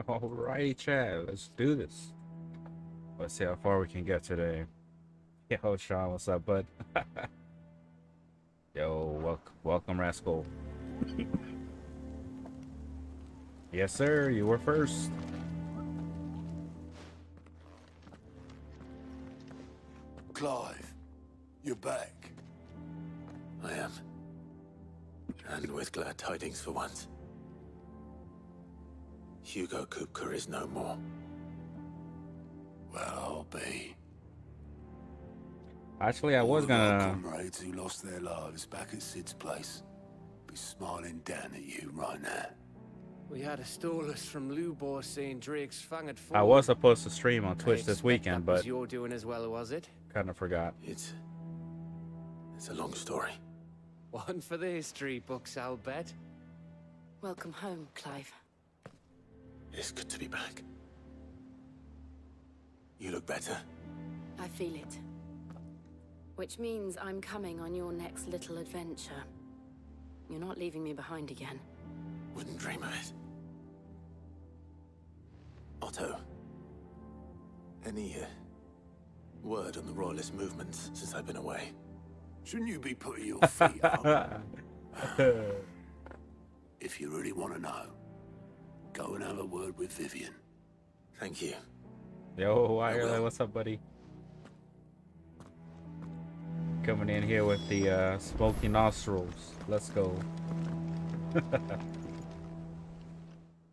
Alrighty, Chad. Let's do this. Let's see how far we can get today. Yo, Sean, what's up, bud? Yo, welcome, Rascal. Yes, sir. You were first. Clive, you're back. I am. And with glad tidings for once. Hugo Kupka is no more. Well, I'll be. Actually, I All was of our gonna. comrades who lost their lives back at Sid's place be smiling down at you right now. We had a stolus from Lubor saying Drake's Fang had I fallen. was supposed to stream on I Twitch this expect weekend, that was but your doing as well, was it? kind of forgot. It's a long story. One for the history books, I'll bet. Welcome home, Clive. It's good to be back. You look better. I feel it. Which means I'm coming on your next little adventure. You're not leaving me behind again. Wouldn't dream of it. Otto. Any word on the Royalist movements since I've been away? Shouldn't you be putting your feet up? If you really want to know, go and have a word with Vivian. Thank you. Yo, I will. Ireland, what's up, buddy? Coming in here with the smoky nostrils. Let's go.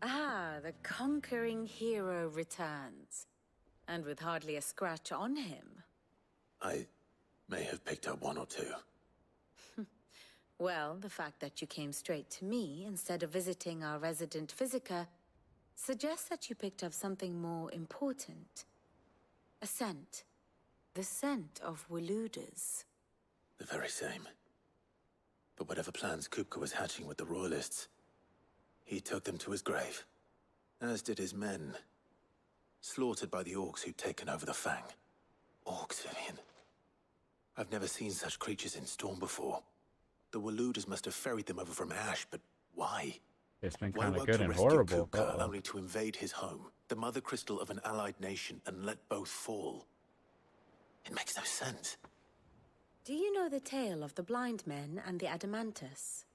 Ah, the conquering hero returns. And with hardly a scratch on him. I may have picked up one or two. Well, the fact that you came straight to me instead of visiting our resident Physica suggests that you picked up something more important. A scent. The scent of Waludas. The very same. But whatever plans Kupka was hatching with the Royalists, he took them to his grave. As did his men. Slaughtered by the orcs who'd taken over the Fang. Orcs, Vivian. I've never seen such creatures in Storm before. The Waludas must have ferried them over from Ash, but why? It's been Why kind of work good to and rescue horrible. Kupka only to invade his home, the mother crystal of an allied nation, and let both fall? It makes no sense. Do you know the tale of the blind men and the Adamantus?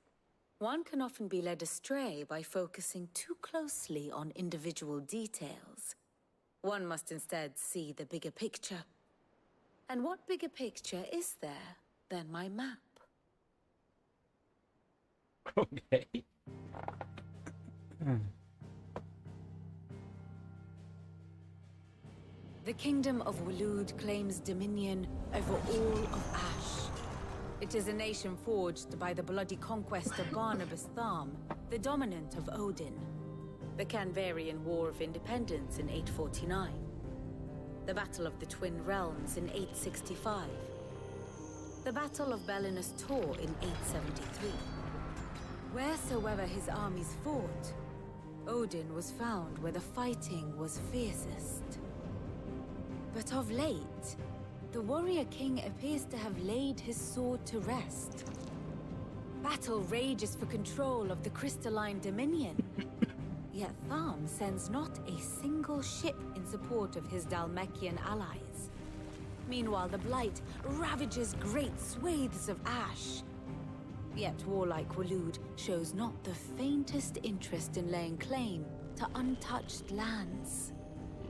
One can often be led astray by focusing too closely on individual details. One must instead see the bigger picture. And what bigger picture is there than my map? Okay. The Kingdom of Waloed claims dominion over all of Ash. It is a nation forged by the bloody conquest of Barnabas Tharm, the dominant of Odin. The Canvarian War of Independence in 849. The Battle of the Twin Realms in 865. The Battle of Belinus Tor in 873. Wheresoever his armies fought, Odin was found where the fighting was fiercest. But of late, the warrior king appears to have laid his sword to rest. Battle rages for control of the crystalline dominion. Yet Tharm sends not a single ship in support of his Dhalmekian allies. Meanwhile, the Blight ravages great swathes of Ash. Yet warlike Waloed shows not the faintest interest in laying claim to untouched lands.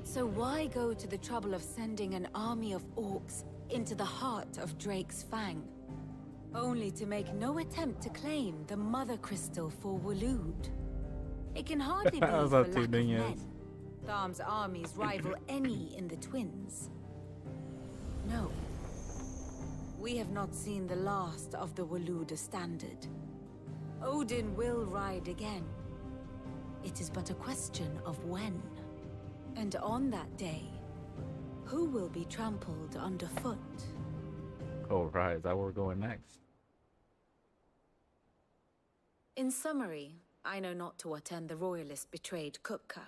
So why go to the trouble of sending an army of orcs into the heart of Drake's Fang, only to make no attempt to claim the Mother Crystal for Waloed? It can hardly be How's for that lack two of dingus? men. Tharm's armies rival any in the Twins. No. We have not seen the last of the Waluda standard. Odin will ride again. It is but a question of when. And on that day, who will be trampled underfoot? Oh, right. Is that where we're going next? In summary, I know not to what end the Royalists betrayed Kupka.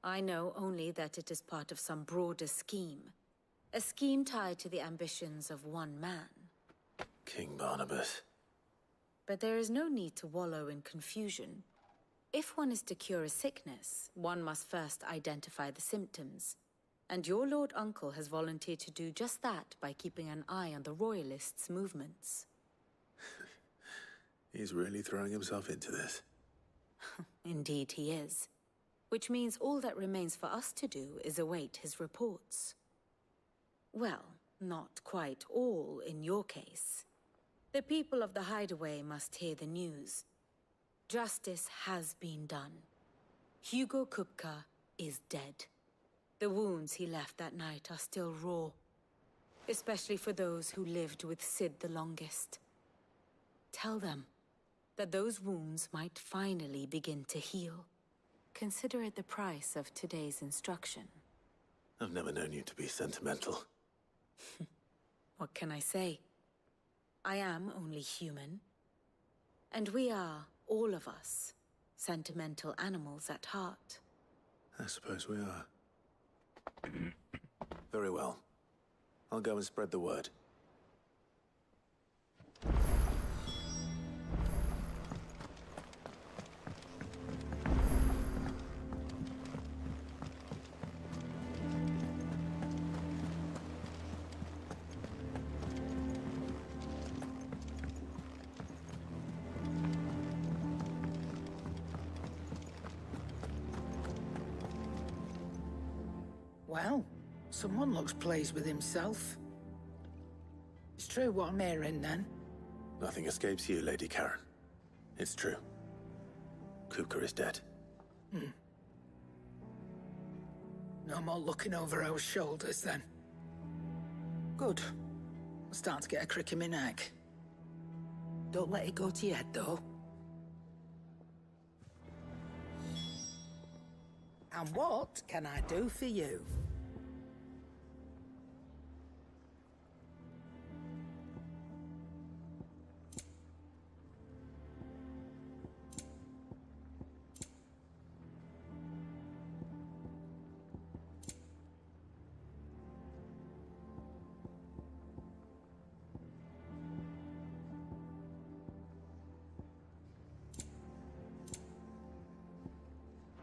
I know only that it is part of some broader scheme. A scheme tied to the ambitions of one man. King Barnabas. But there is no need to wallow in confusion. If one is to cure a sickness, one must first identify the symptoms. And your Lord Uncle has volunteered to do just that by keeping an eye on the Royalists' movements. He's really throwing himself into this. Indeed he is. Which means all that remains for us to do is await his reports. Well, not quite all in your case. The people of the Hideaway must hear the news. Justice has been done. Hugo Kupka is dead. The wounds he left that night are still raw, especially for those who lived with Sid the longest. Tell them that those wounds might finally begin to heal. Consider it the price of today's instruction. I've never known you to be sentimental. What can I say? I am only human. And we are, all of us, sentimental animals at heart. I suppose we are. Very well. I'll go and spread the word. Well, someone looks pleased with himself. It's true what I'm hearing, then. Nothing escapes you, Lady Karen. It's true. Kupka is dead. No more looking over our shoulders, then. Good. I'm starting to get a crick in my neck. Don't let it go to your head, though. And what can I do for you?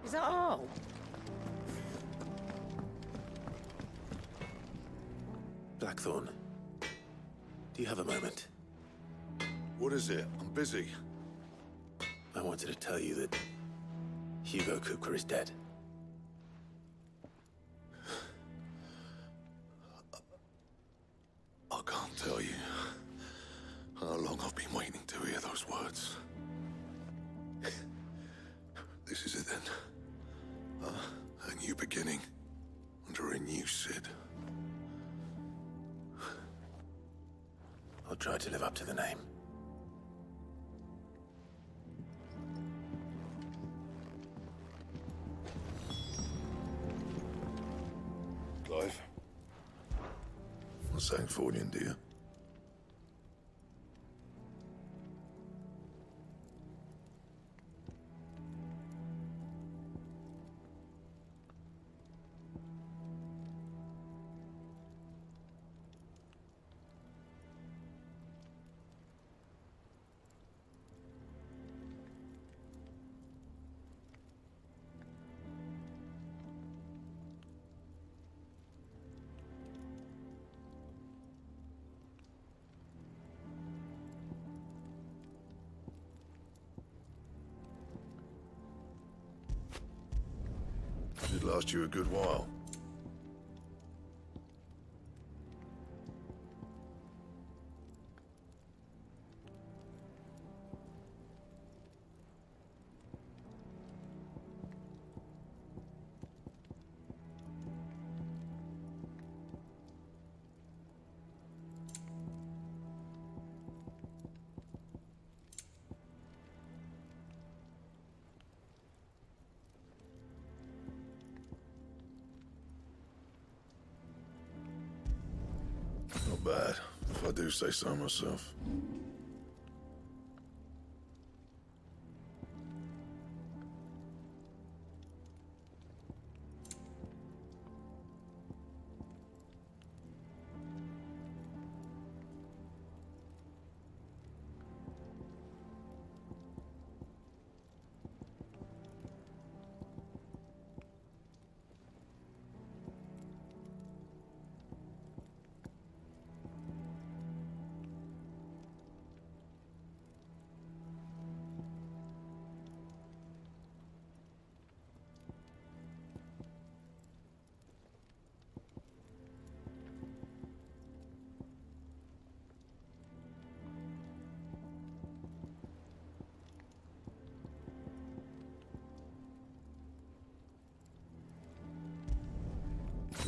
Is that all? Blackthorn, do you have a moment? What is it? I'm busy. I wanted to tell you that Hugo Kupka is dead. I can't tell you how long I've been waiting to hear those words. This is it then. A new beginning under a new Sid. I'll try to live up to the name. Clive. What's that for you, dear? Should last you a good while. Not bad, if I do say so myself.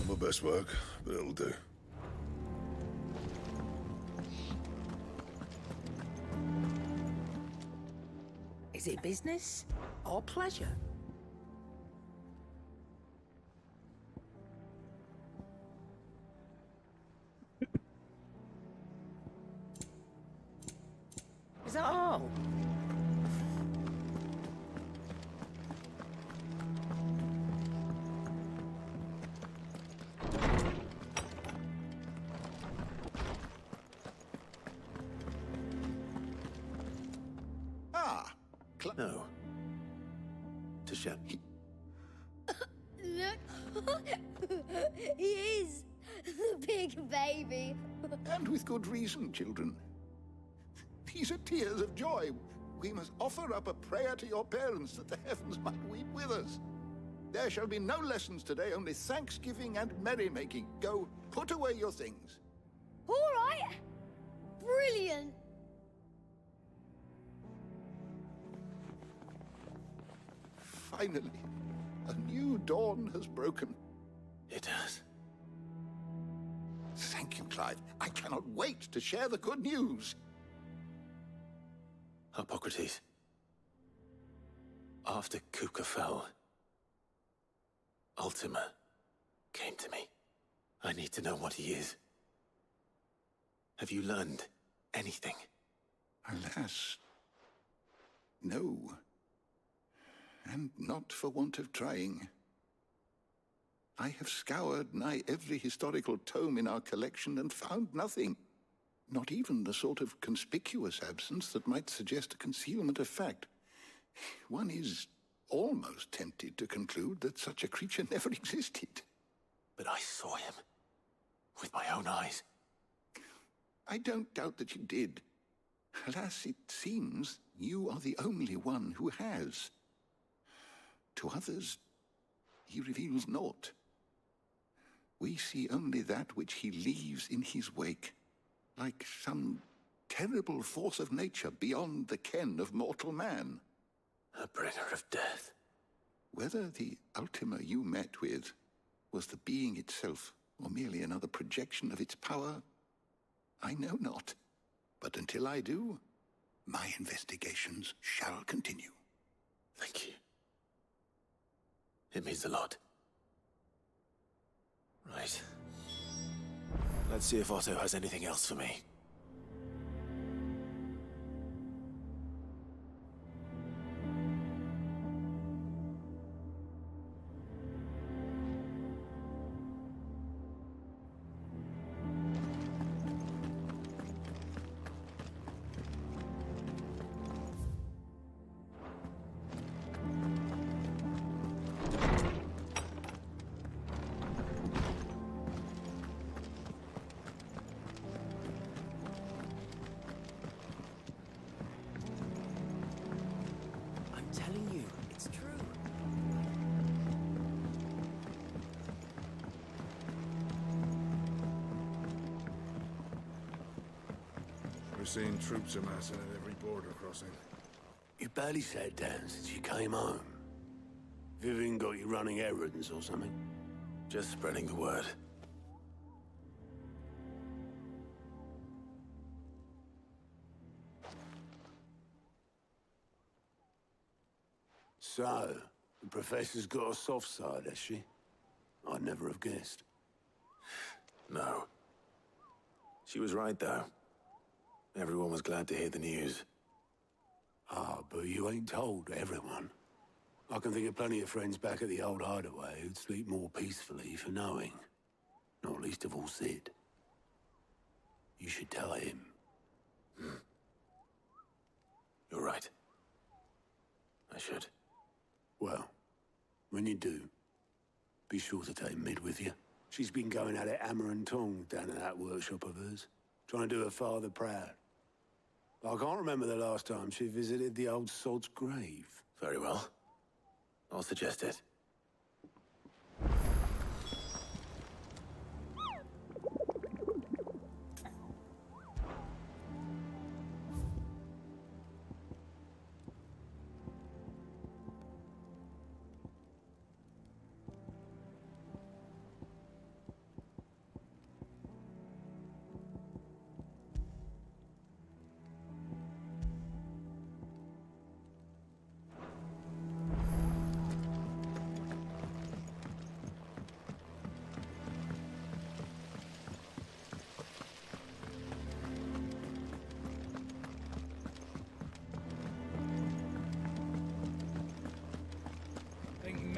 my best work, but it'll do. Is it business or pleasure? Is that all? Ah, No. To Shep. Look, he is the big baby. and with good reason, children. These are tears of joy. We must offer up a prayer to your parents that the heavens might weep with us. There shall be no lessons today, only thanksgiving and merrymaking. Go, put away your things. All right. Brilliant. Finally, a new dawn has broken. It has. Thank you, Clive. I cannot wait to share the good news. Hippocrates. After Kupka fell, Ultima came to me. I need to know what he is. Have you learned anything? Alas, no. And not for want of trying. I have scoured nigh every historical tome in our collection and found nothing. Not even the sort of conspicuous absence that might suggest a concealment of fact. One is almost tempted to conclude that such a creature never existed. But I saw him. With my own eyes. I don't doubt that you did. Alas, it seems you are the only one who has. To others, he reveals naught. We see only that which he leaves in his wake, like some terrible force of nature beyond the ken of mortal man. A bringer of death. Whether the Ultima you met with was the being itself, or merely another projection of its power, I know not. But until I do, my investigations shall continue. Thank you. It means a lot. Right. Let's see if Otto has anything else for me. I'm telling you, it's true. We're seeing troops amassing at every border crossing. You barely sat down since you came home. Vivian got you running errands or something? Just spreading the word. So, the Professor's got a soft side, has she? I'd never have guessed. No. She was right, though. Everyone was glad to hear the news. Ah, but you ain't told everyone. I can think of plenty of friends back at the old hideaway who'd sleep more peacefully for knowing. Not least of all Sid. You should tell him. You're right. I should. Well, when you do, be sure to take Mid with you. She's been going at it hammer and tong down at that workshop of hers, trying to do her father proud. I can't remember the last time she visited the old sod's grave. Very well. I'll suggest it.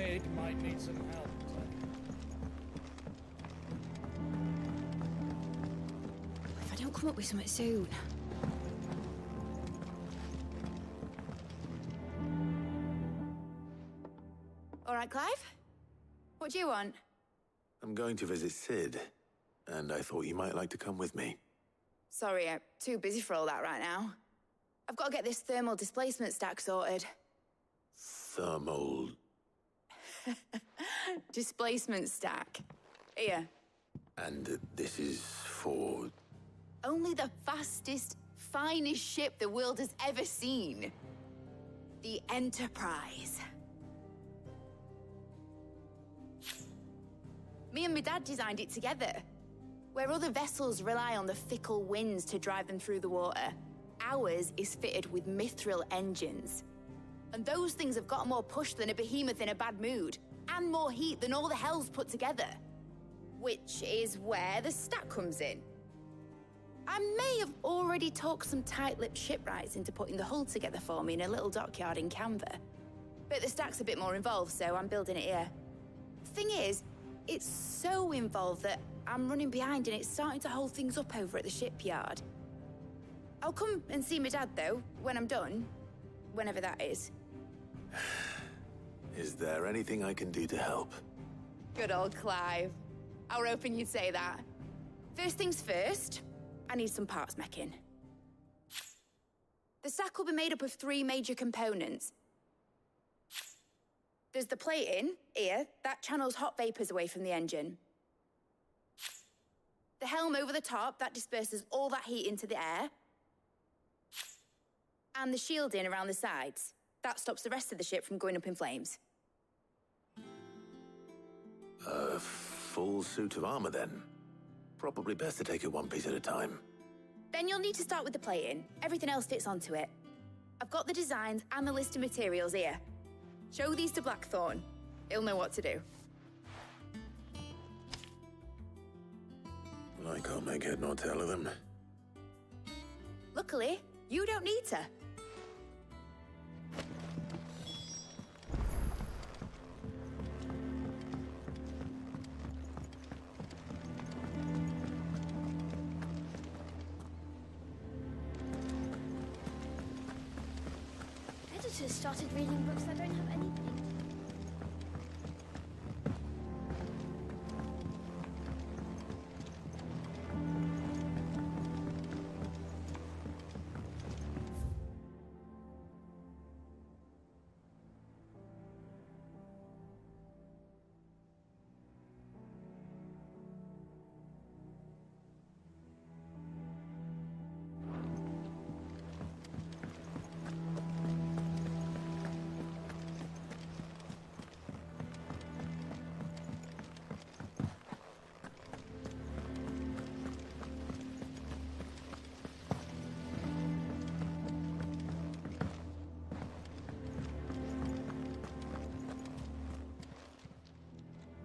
Mid might need some help. If I don't come up with something soon. All right, Clive? What do you want? I'm going to visit Sid, and I thought you might like to come with me. Sorry, I'm too busy for all that right now. I've got to get this thermal displacement stack sorted. Thermal... Displacement stack. Here. And this is for... Only the fastest, finest ship the world has ever seen. The Enterprise. Me and my dad designed it together. Where other vessels rely on the fickle winds to drive them through the water, ours is fitted with mithril engines. And those things have got more push than a behemoth in a bad mood, and more heat than all the hells put together. Which is where the stack comes in. I may have already talked some tight-lipped shipwrights into putting the hull together for me in a little dockyard in Canva. But the stack's a bit more involved, so I'm building it here. Thing is, it's so involved that I'm running behind and it's starting to hold things up over at the shipyard. I'll come and see my dad, though, when I'm done. Whenever that is. Is there anything I can do to help? Good old Clive. I were hoping you'd say that. First things first, I need some parts meching. The stack will be made up of 3 major components. There's the plating, here, that channels hot vapors away from the engine. The helm over the top, that disperses all that heat into the air. And the shielding around the sides. That stops the rest of the ship from going up in flames. A full suit of armor, then? Probably best to take it one piece at a time. Then you'll need to start with the plating. Everything else fits onto it. I've got the designs and the list of materials here. Show these to Blackthorn. He'll know what to do. I can't make head nor tail of them. Luckily, you don't need to. Editors started reading books that don't have anything.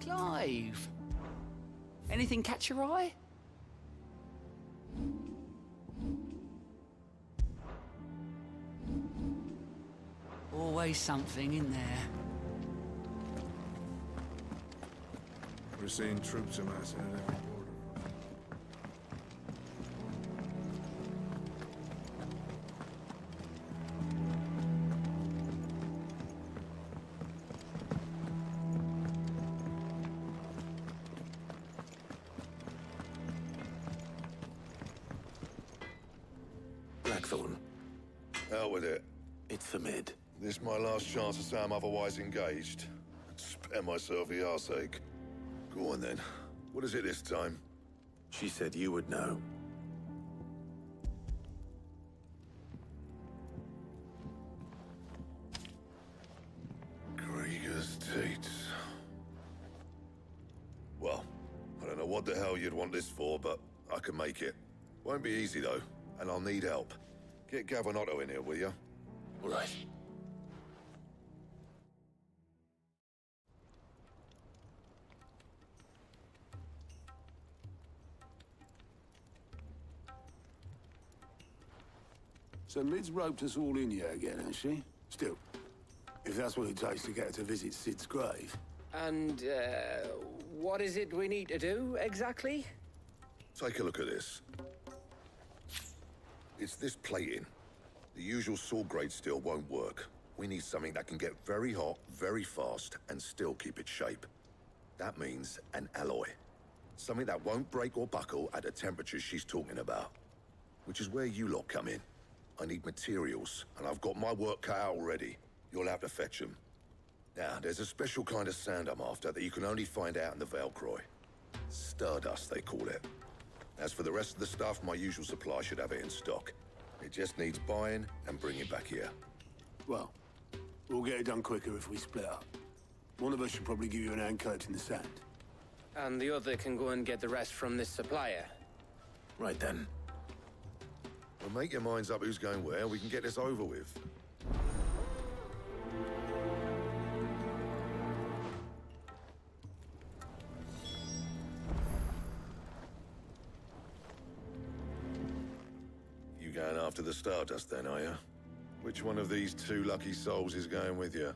Clive, anything catch your eye? Always something in there. We're seeing troops amassing at every border. Blackthorn, Out with it. it's for Mid. This my last chance to say I'm otherwise engaged. Spare myself the arseache. Go on then. What is it this time? She said you would know. Krieger's Tates. Well, I don't know what the hell you'd want this for, but I can make it. Won't be easy though, and I'll need help. Get Gavin Otto in here, will you? All right. So Mid's roped us all in here again, has she? Still, if if that's what it takes to get her to visit Sid's grave. And, what is it we need to do, exactly? Take a look at this. It's this plating. The usual sword grade steel won't work. We need something that can get very hot, very fast, and still keep its shape. That means an alloy. Something that won't break or buckle at the temperatures she's talking about. Which is where you lot come in. I need materials, and I've got my work cut out already. You'll have to fetch them. Now, there's a special kind of sand I'm after that you can only find out in the Velcroy. Stardust, they call it. As for the rest of the stuff, my usual supply should have it in stock. It just needs buying and bringing back here. Well, we'll get it done quicker if we split up. One of us should probably give you an hand collecting the sand. And the other can go and get the rest from this supplier. Right then. Well, make your minds up who's going where, and we can get this over with. You going after the Stardust then, are you? Which one of these two lucky souls is going with you?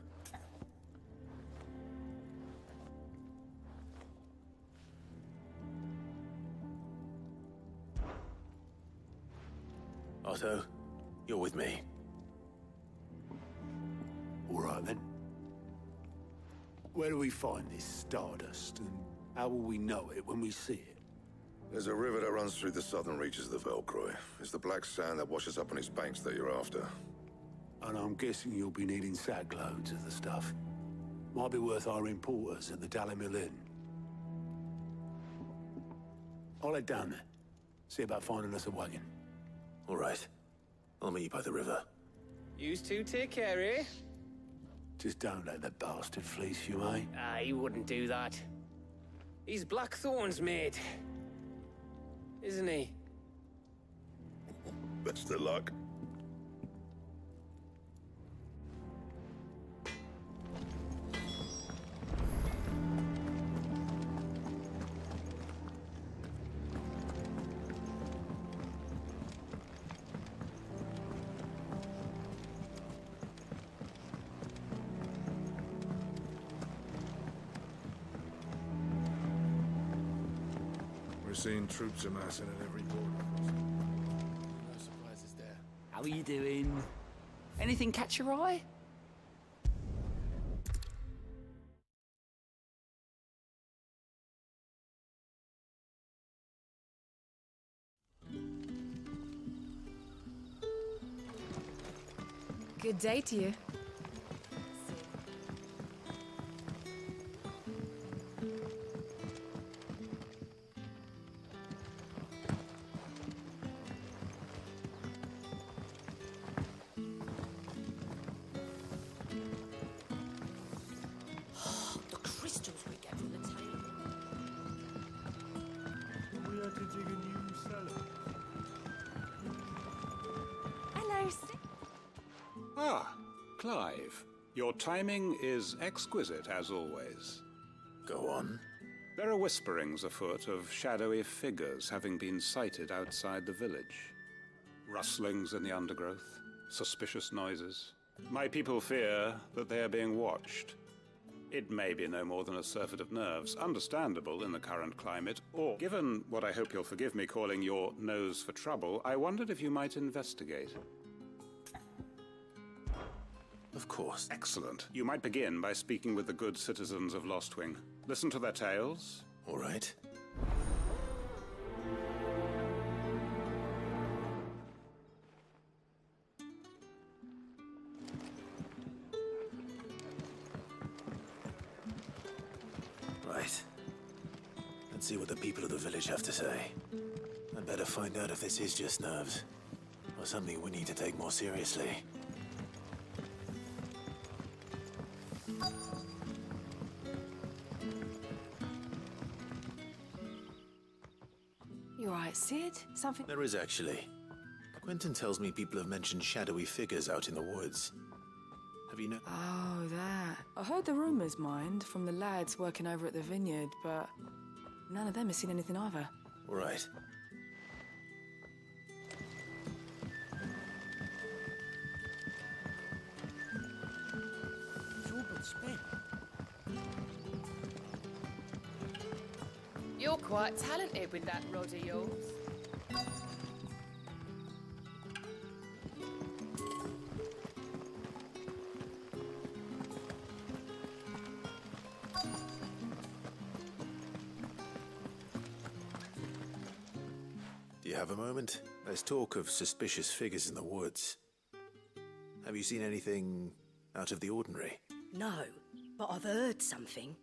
Otto, you're with me. All right, then. Where do we find this Stardust, and how will we know it when we see it? There's a river that runs through the southern reaches of the Velcroy. It's the black sand that washes up on its banks that you're after. And I'm guessing you'll be needing sack loads of the stuff. Might be worth our importers at the Dalimil Inn. I'll head down there. See about finding us a wagon. All right. I'll meet you by the river. Yous two take care, eh? Just don't let the bastard fleece you, eh? He wouldn't do that. He's Blackthorn's mate. Isn't he? Best of luck. We're seeing troops amassing at every border. No surprises there. How are you doing? Anything catch your eye? Good day to you. The crystals we get from the table. We had to dig a new cellar. Hello, Ah, Clive. Your timing is exquisite, as always. Go on. There are whisperings afoot of shadowy figures having been sighted outside the village. Rustlings in the undergrowth, suspicious noises. My people fear that they are being watched. It may be no more than a surfeit of nerves, understandable in the current climate, or, given what I hope you'll forgive me calling your nose for trouble, I wondered if you might investigate. Of course. Excellent. You might begin by speaking with the good citizens of Lostwing. Listen to their tales. All right. Right. Let's see what the people of the village have to say. I'd better find out if this is just nerves, or something we need to take more seriously. You alright, Sid? Something... There is actually. Quentin tells me people have mentioned shadowy figures out in the woods. Have you know? Oh, that. I heard the rumours, mind, from the lads working over at the vineyard, but none of them has seen anything either. All right. You're quite talented with that rod of yours. Do you have a moment? There's talk of suspicious figures in the woods. Have you seen anything out of the ordinary? No, but I've heard something.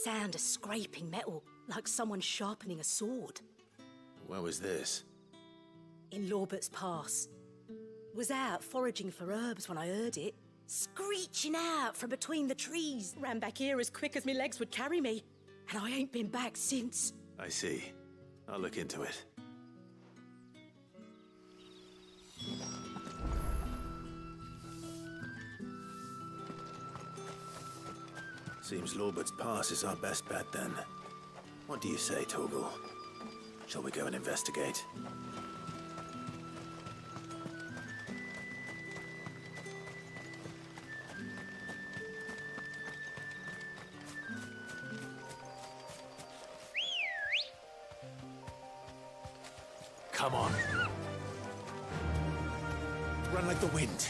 Sound of scraping metal, like someone sharpening a sword. Where was this? In Lorbert's Pass. Was out foraging for herbs when I heard it. Screeching out from between the trees. Ran back here as quick as my legs would carry me. And I ain't been back since. I see. I'll look into it. Seems Lorbert's Pass is our best bet then. What do you say, Torgal? Shall we go and investigate? Come on. Run like the wind.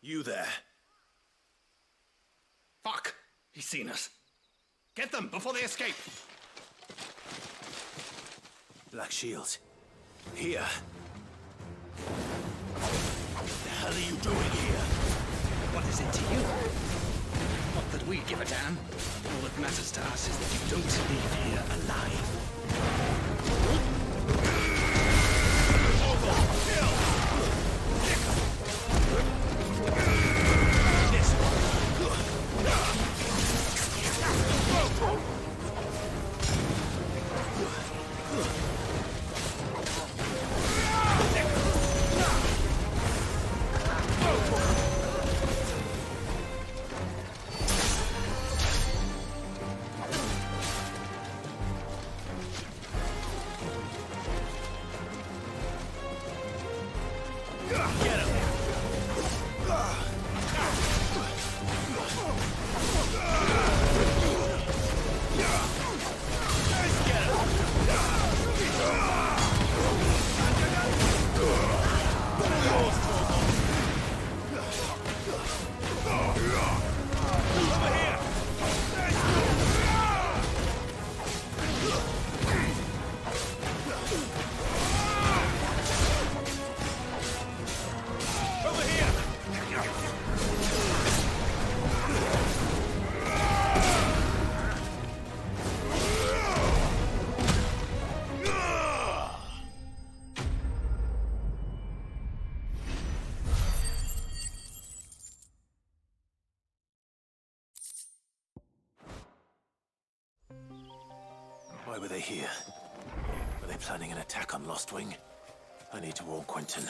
You there. Fuck! He's seen us. Get them before they escape! Black Shield. Here. What the hell are you doing here? What is it to you? Not that we give a damn. All that matters to us is that you don't leave here alive. Why were they here? Were they planning an attack on Lostwing? I need to warn Quentin.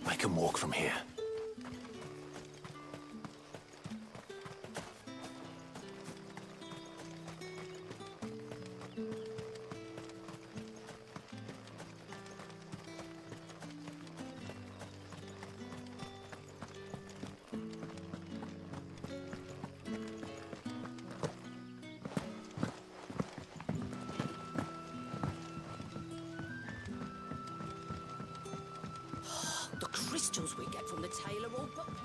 I can walk from here. The crystals we get from the tailor all but worth.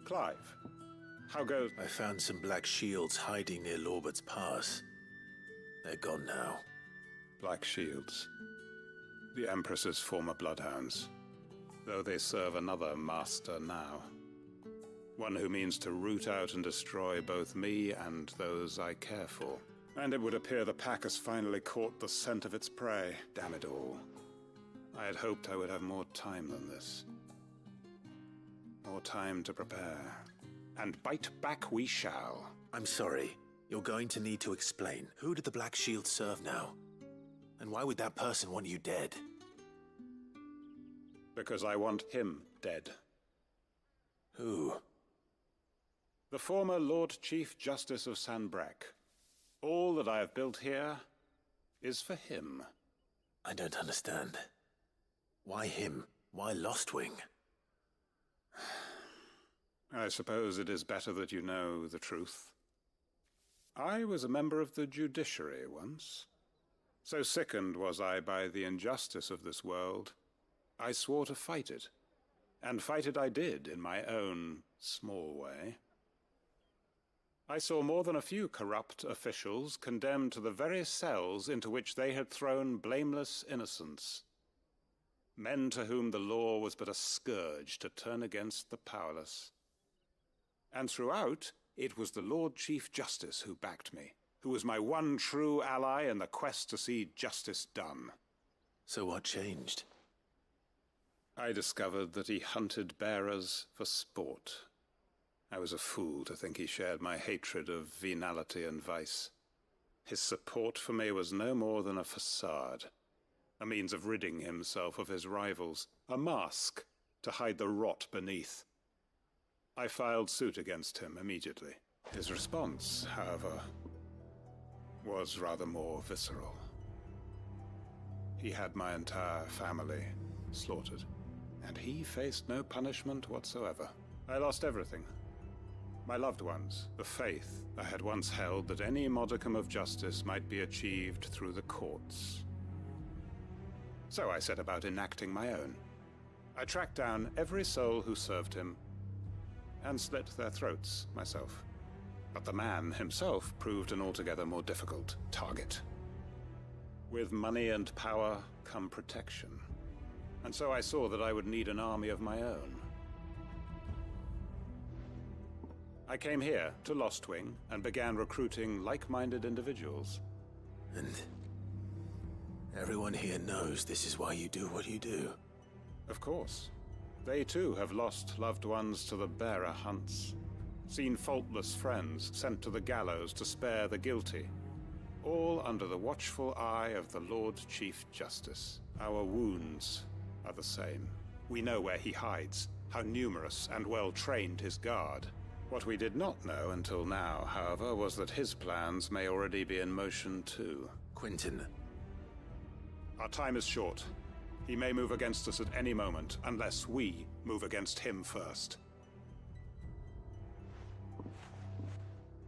Clive, how goes... I found some black shields hiding near Lorbert's Pass. They're gone now. Black Shields. The Empress's former bloodhounds. Though they serve another master now. One who means to root out and destroy both me and those I care for. And it would appear the pack has finally caught the scent of its prey. Damn it all. I had hoped I would have more time than this. More time to prepare. And bite back we shall. I'm sorry. You're going to need to explain. Who did the Black Shield serve now? And why would that person want you dead? Because I want him dead. Who? The former Lord Chief Justice of Sanbreque. All that I have built here is for him. I don't understand. Why him? Why Lostwing? I suppose it is better that you know the truth. I was a member of the judiciary once. So sickened was I by the injustice of this world, I swore to fight it. And fight it I did in my own small way. I saw more than a few corrupt officials condemned to the very cells into which they had thrown blameless innocents. Men to whom the law was but a scourge to turn against the powerless. And throughout, it was the Lord Chief Justice who backed me, who was my one true ally in the quest to see justice done. So what changed? I discovered that he hunted bearers for sport. I was a fool to think he shared my hatred of venality and vice. His support for me was no more than a facade, a means of ridding himself of his rivals, a mask to hide the rot beneath. I filed suit against him immediately. His response, however, was rather more visceral. He had my entire family slaughtered, and he faced no punishment whatsoever. I lost everything. My loved ones, the faith I had once held that any modicum of justice might be achieved through the courts. So I set about enacting my own. I tracked down every soul who served him, and slit their throats myself. But the man himself proved an altogether more difficult target. With money and power come protection. And so I saw that I would need an army of my own. I came here to Lostwing and began recruiting like-minded individuals. And everyone here knows this is why you do what you do. Of course. They too have lost loved ones to the bearer hunts. Seen faultless friends sent to the gallows to spare the guilty. All under the watchful eye of the Lord Chief Justice. Our wounds are the same. We know where he hides, how numerous and well-trained his guard. What we did not know until now, however, was that his plans may already be in motion too. Quentin. Our time is short. He may move against us at any moment, unless we move against him first.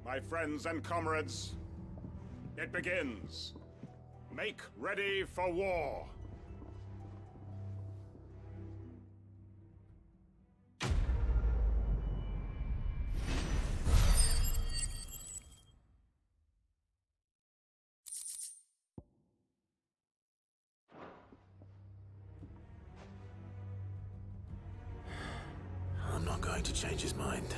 My friends and comrades, it begins. Make ready for war. I'm not going to change his mind.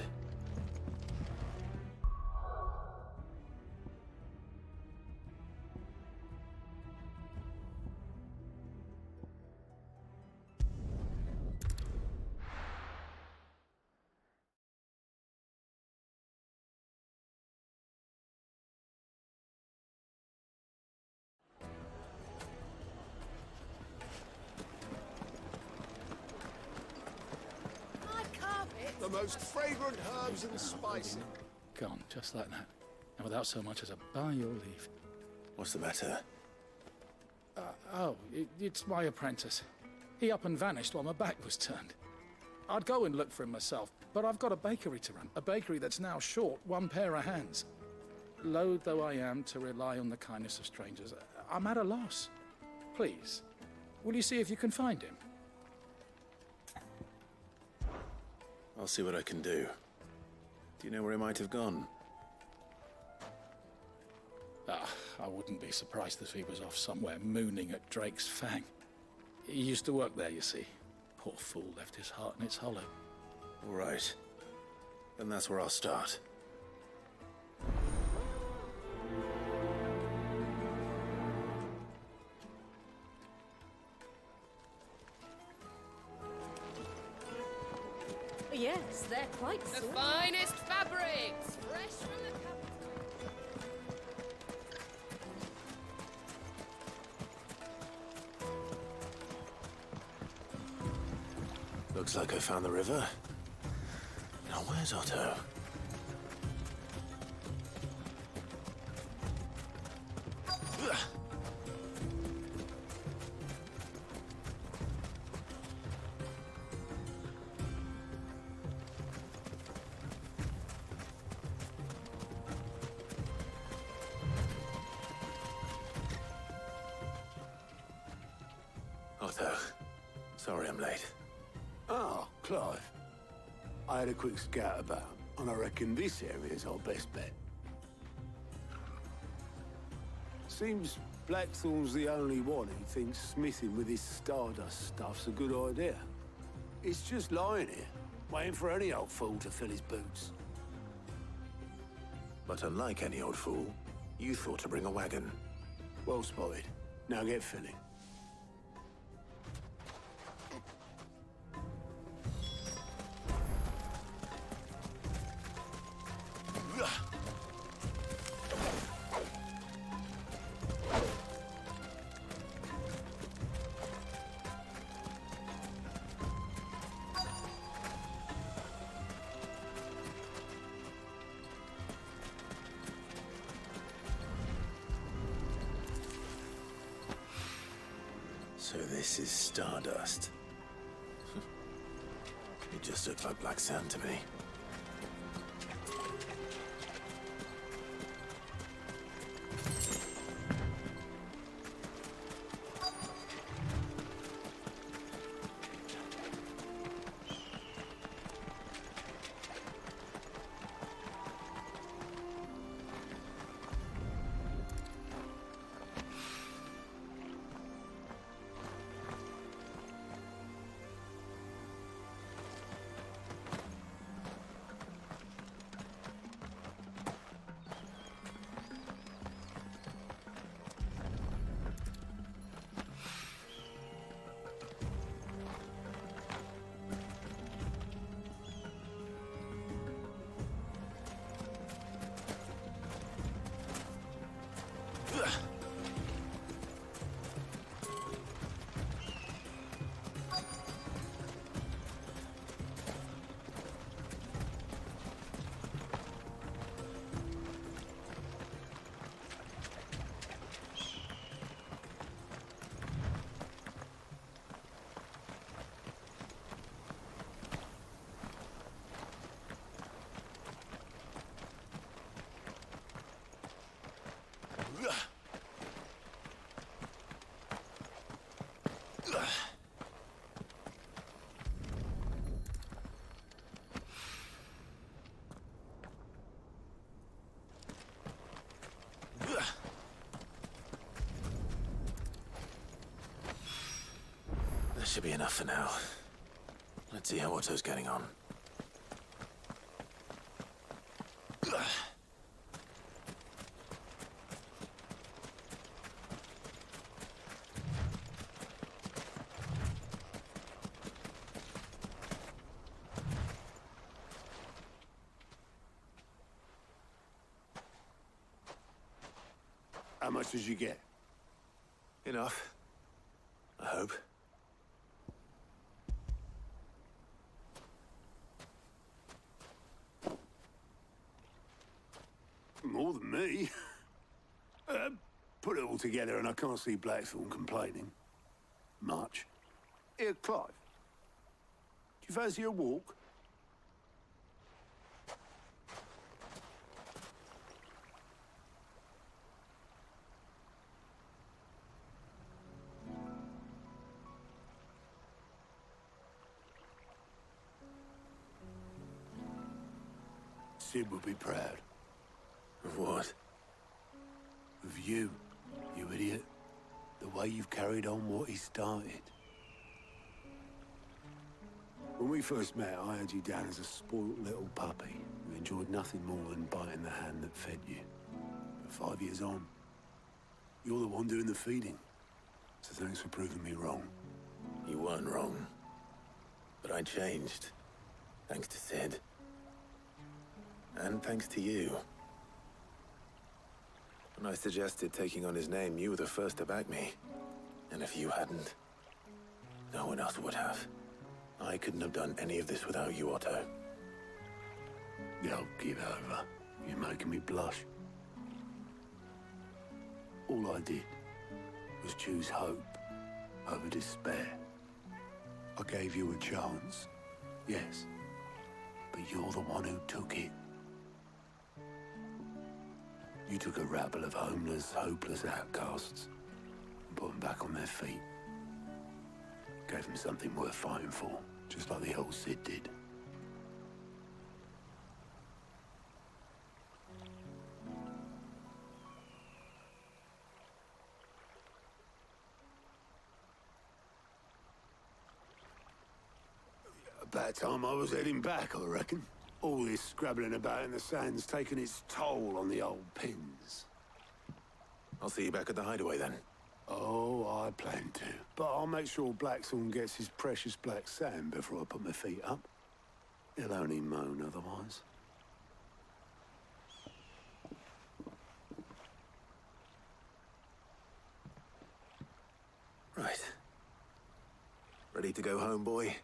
The most fragrant herbs and spices. Gone, just like that. And without so much as a by your leave. What's the matter? It's my apprentice. He up and vanished while my back was turned. I'd go and look for him myself, but I've got a bakery to run. A bakery that's now short one pair of hands. Loath though I am to rely on the kindness of strangers, I'm at a loss. Please, will you see if you can find him? I'll see what I can do. Do you know where he might have gone? I wouldn't be surprised if he was off somewhere mooning at Drake's Fang. He used to work there, you see. Poor fool left his heart in its hollow. All right. Then that's where I'll start. Yes, they're quite The sorted. finest fabrics, fresh from the capital. Looks like I found the river. Now where's Otto? Otto, sorry I'm late. Ah, Clive. I had a quick scout about, and I reckon this area's our best bet. Seems Blackthorn's the only one who thinks smithing with his Stardust stuff's a good idea. It's just lying here, waiting for any old fool to fill his boots. But unlike any old fool, you thought to bring a wagon. Well spotted. Now get filling. So this is Stardust. It just looks like black sand to me. That should be enough for now. Let's see how Otto's getting on. How much did you get? Enough. I hope. More than me. Put it all together and I can't see Blackthorn complaining. Much. Here, Clive. Do you fancy a walk? Sid would be proud. Of what? Of you, you idiot. The way you've carried on what he started. When we first met, I had you down as a spoilt little puppy who enjoyed nothing more than biting the hand that fed you. But 5 years on, you're the one doing the feeding. So thanks for proving me wrong. You weren't wrong. But I changed. Thanks to Sid. And thanks to you. When I suggested taking on his name, you were the first to back me. And if you hadn't, no one else would have. I couldn't have done any of this without you, Otto. Yo, give over. You're making me blush. All I did was choose hope over despair. I gave you a chance, yes, but you're the one who took it. You took a rabble of homeless, hopeless outcasts and put them back on their feet. Gave them something worth fighting for, just like the old Sid did. About time I was heading back, I reckon. All this scrabbling about in the sand's taken its toll on the old pins. I'll see you back at the hideaway then. Oh, I plan to. But I'll make sure Blackthorn gets his precious black sand before I put my feet up. He'll only moan otherwise. Right. Ready to go home, boy?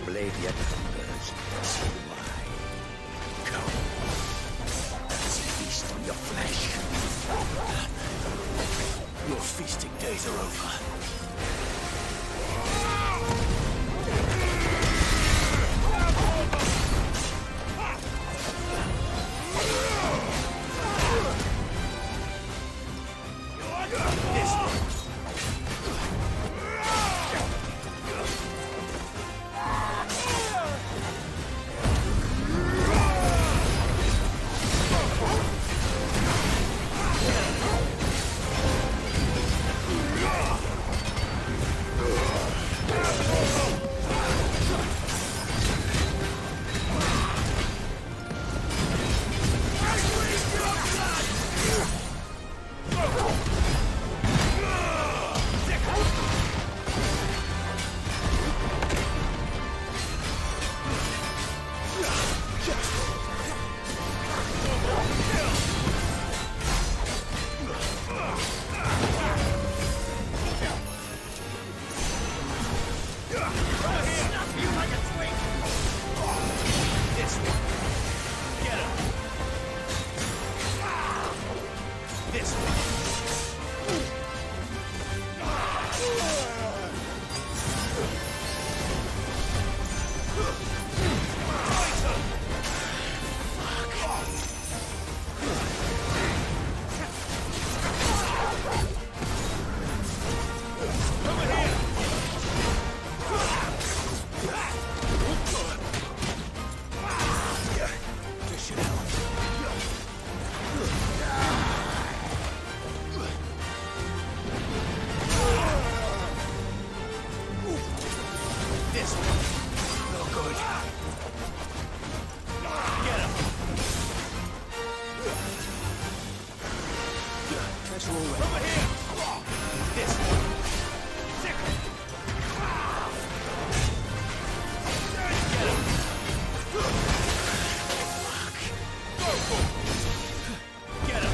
Blade yet converged, so do I. Come, let's feast on your flesh. Your feasting days are over. better already. Over here! This. Get him!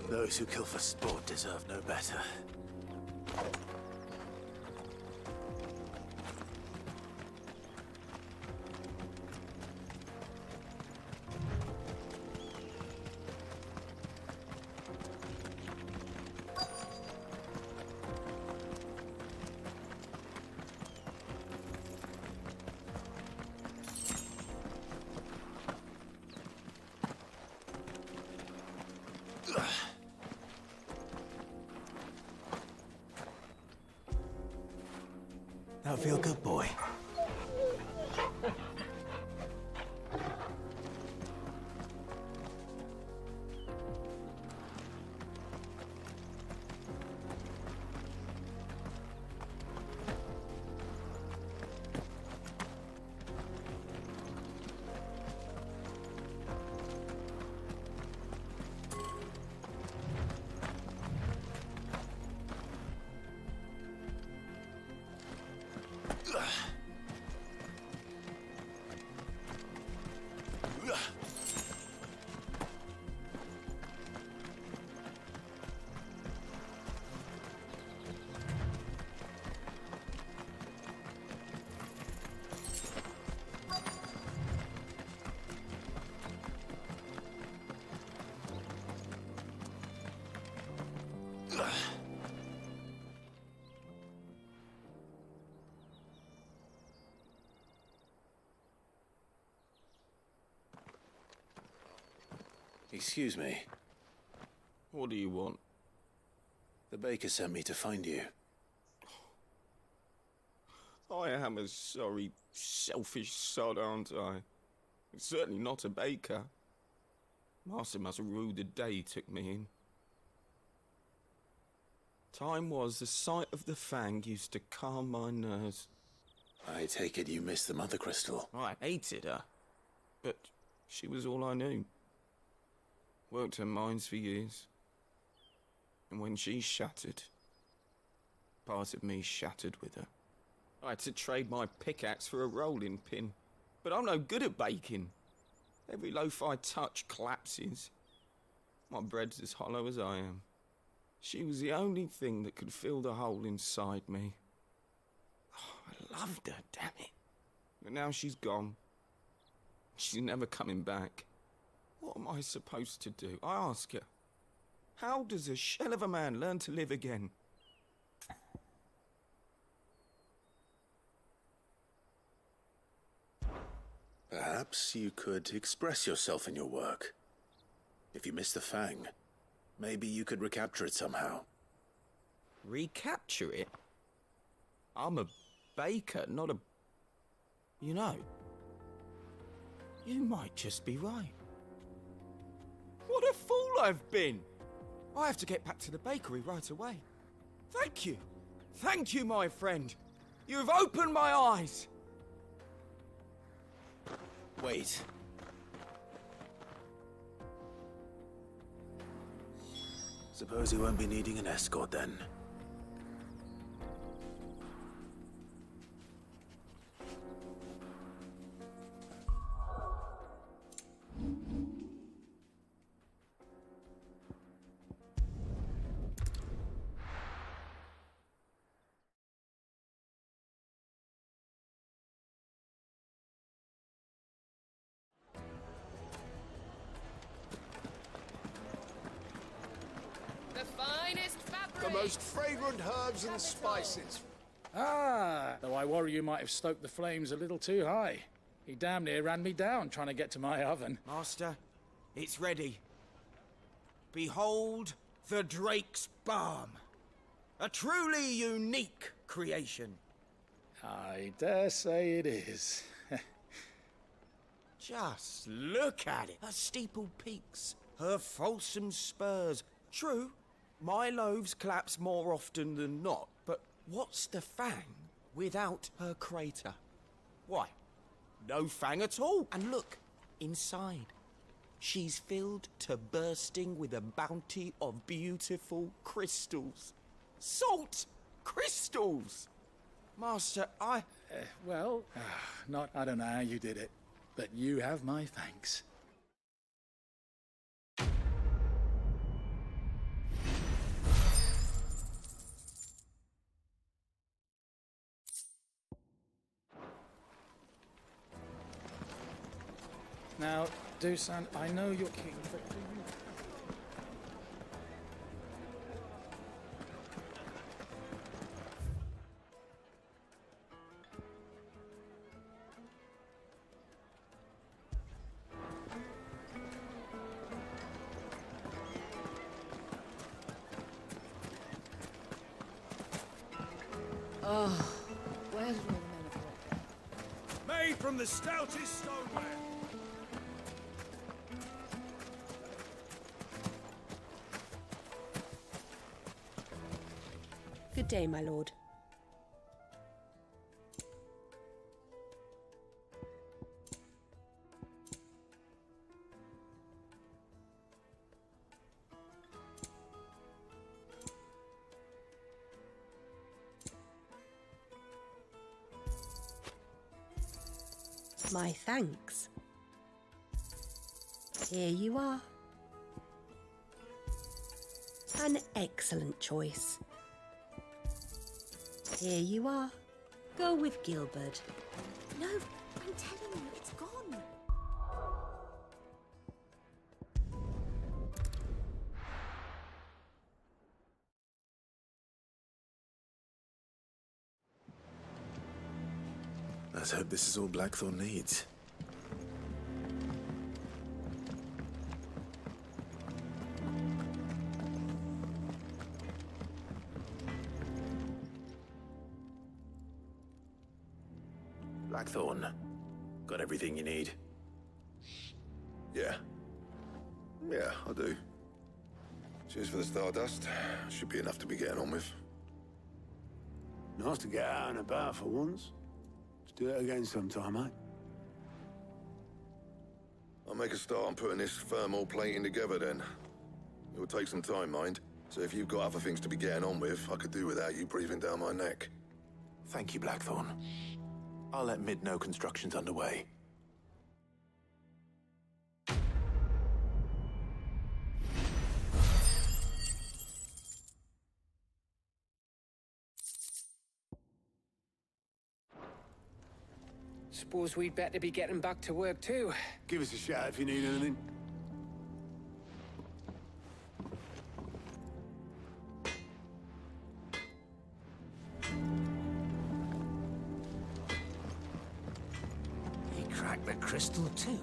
Those who kill for sport deserve no better. Now feel good, boy. Excuse me. What do you want? The baker sent me to find you. I am a sorry, selfish sod, aren't I? I'm certainly not a baker. Master must have ruled the day he took me in. Time was the sight of the Fang used to calm my nerves. I take it you missed the Mother Crystal. I hated her, but she was all I knew. Worked her mines for years. And when she shattered, part of me shattered with her. I had to trade my pickaxe for a rolling pin, but I'm no good at baking. Every loaf I touch collapses. My bread's as hollow as I am. She was the only thing that could fill the hole inside me. Oh, I loved her, damn it. But now she's gone. She's never coming back. What am I supposed to do? I ask her. How does a shell of a man learn to live again? Perhaps you could express yourself in your work. If you miss the Fang, maybe you could recapture it somehow. Recapture it? I'm a baker, not a... You know, you might just be right. What a fool I've been! I have to get back to the bakery right away. Thank you. Thank you, my friend. You've opened my eyes. Wait. Suppose you won't be needing an escort then. The finest fabric. The most fragrant herbs and spices. Ah, though I worry you might have stoked the flames a little too high. He damn near ran me down trying to get to my oven. Master, it's ready. Behold the Drake's Balm. A truly unique creation. I dare say it is. Just look at it. Her steepled peaks, her fulsome spurs. True, my loaves collapse more often than not, but what's the Fang without her crater? Why, no Fang at all. And look, inside. She's filled to bursting with a bounty of beautiful crystals. Salt crystals! Master, I don't know how you did it, but you have my thanks. Now, Dusan, I know you're king, but do you... Oh, where's all the men of war? Made from the stoutest stoneware. Good day, my lord. My thanks. Here you are. An excellent choice. Here you are. Go with Gilbert. No, I'm telling you, it's gone. Let's hope this is all Blackthorn needs. Blackthorn, got everything you need? Yeah. Yeah, I do. Cheers for the stardust. Should be enough to be getting on with. Nice to get out and about for once. Let's do it again sometime, mate. I'll make a start on putting this thermal plating together then. It will take some time, mind. So if you've got other things to be getting on with, I could do without you breathing down my neck. Thank you, Blackthorn. I'll let Mid know construction's underway. Suppose we'd better be getting back to work too. Give us a shout if you need anything. crack the crystal too?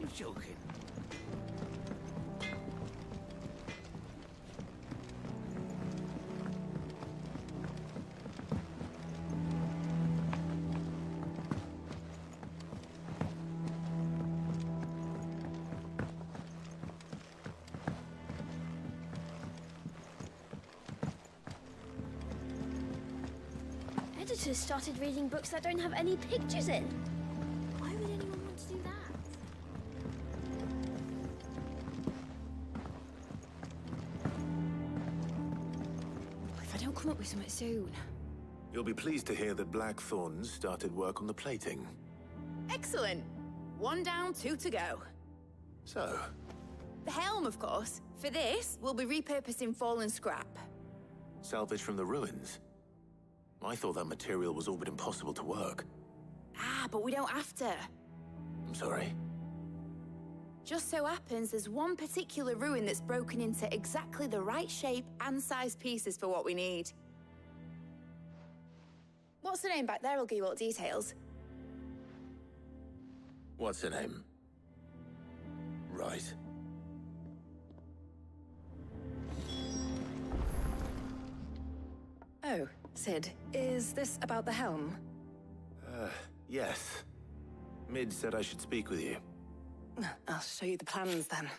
You're joking. Editors started reading books that don't have any pictures in. Why would anyone want to do that? If I don't come up with something soon. You'll be pleased to hear that Blackthorn's started work on the plating. Excellent. 1 down, 2 to go. So, The helm, of course. For this, we'll be repurposing fallen scrap. salvage from the ruins. I thought that material was all but impossible to work. Ah, but we don't have to. I'm sorry. Just so happens there's one particular ruin that's broken into exactly the right shape and size pieces for what we need. What's the name back there? I'll give you all the details. What's her name? Right. Oh, Sid, is this about the helm? Yes. Mid said I should speak with you. I'll show you the plans then.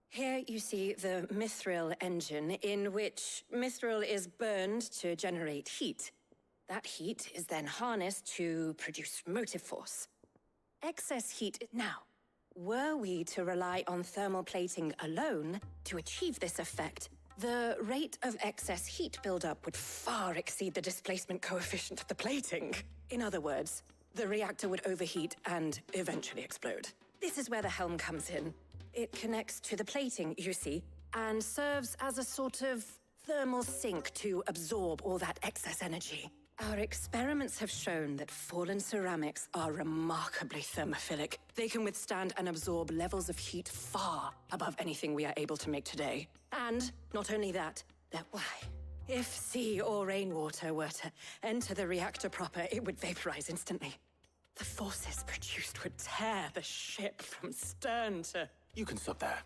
Here you see the Mithril engine, in which Mithril is burned to generate heat. That heat is then harnessed to produce motive force. Excess heat. Now, were we to rely on thermal plating alone to achieve this effect, the rate of excess heat buildup would far exceed the displacement coefficient of the plating. In other words, the reactor would overheat and eventually explode. This is where the helm comes in. It connects to the plating, you see, and serves as a sort of thermal sink to absorb all that excess energy. Our experiments have shown that fallen ceramics are remarkably thermophilic. They can withstand and absorb levels of heat far above anything we are able to make today. And not only that, if sea or rainwater were to enter the reactor proper, it would vaporize instantly. The forces produced would tear the ship from stern to... You can stop there.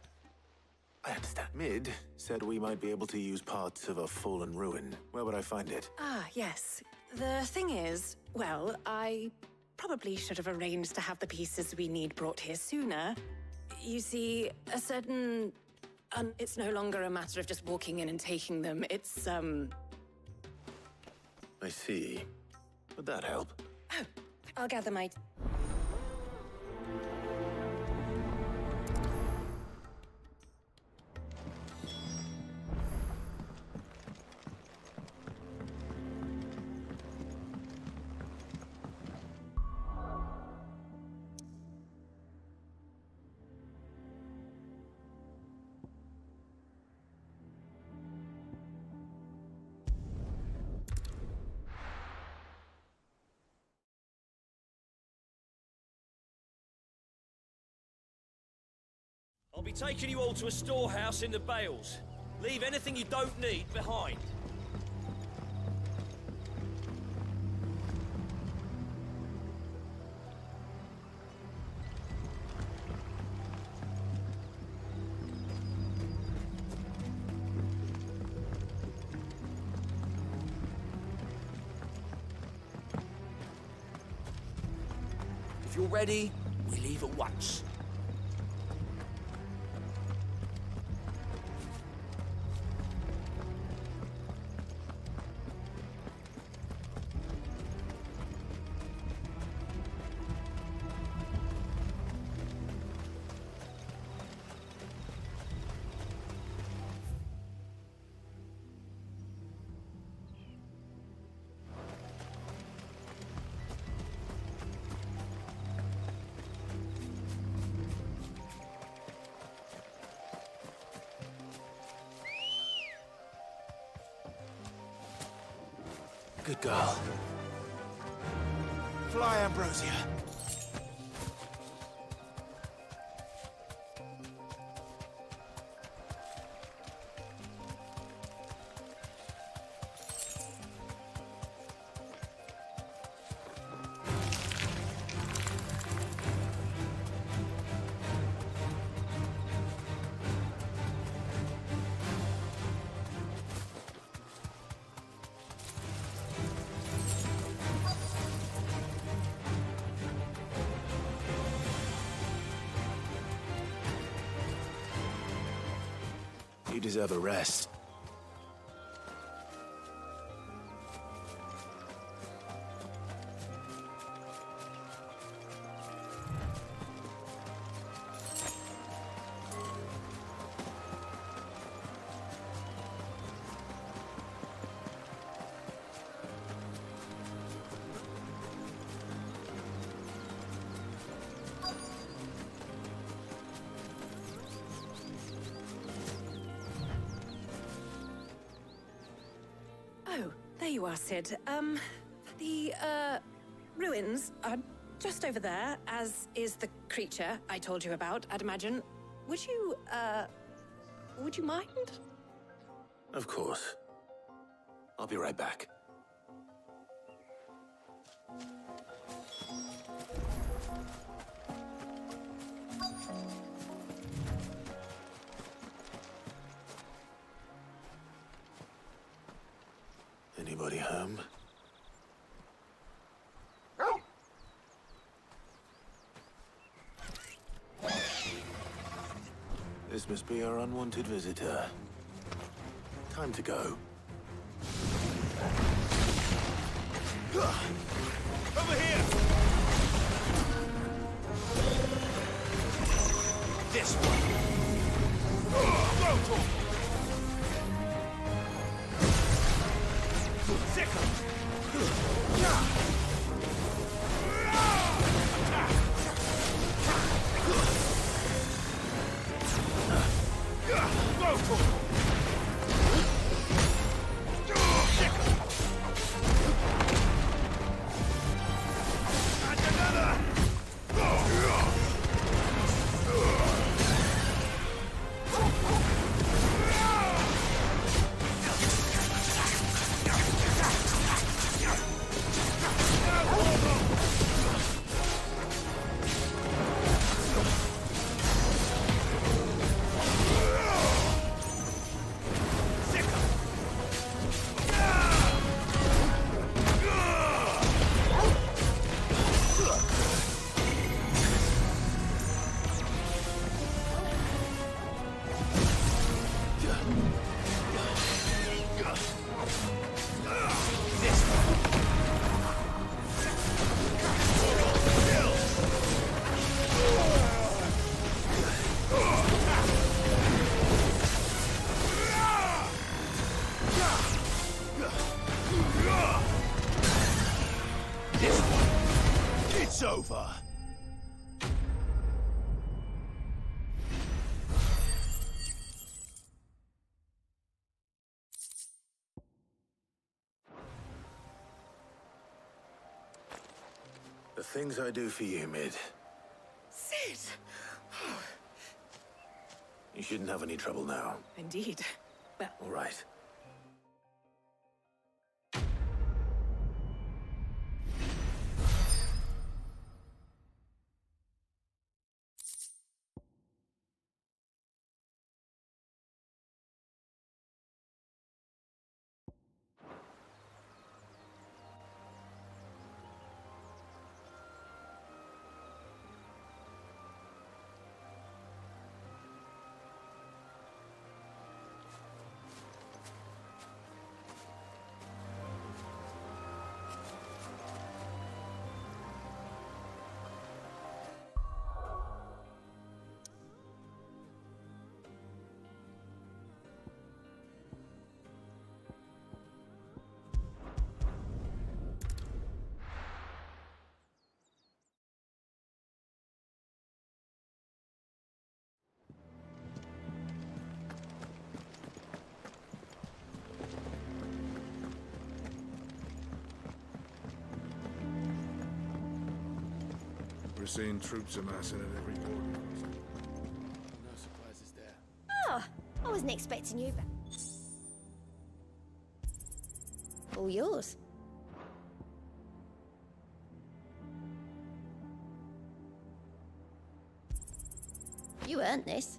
I understand. Mid said we might be able to use parts of a fallen ruin. Where would I find it? Ah, yes. The thing is, well, I probably should have arranged to have the pieces we need brought here sooner. You see, a certain... it's no longer a matter of just walking in and taking them. It's, I see. Would that help? Oh, I'll gather my... I'll be taking you all to a storehouse in the Bales. Leave anything you don't need behind. If you're ready, we leave at once. Good girl. Fly, Ambrosia. deserve a rest. Oh, there you are, Cid. The ruins are just over there, as is the creature I told you about, I'd imagine. Would you mind? Of course. I'll be right back. Anybody home? This must be our unwanted visitor. Time to go. Over here! This one! Rotor! It's over. The things I do for you, Mid. Cid! You shouldn't have any trouble now. Indeed. Well, All right. We're seeing troops amassing at every border crossing. No surprises there. Oh, I wasn't expecting you back. All yours. You earned this.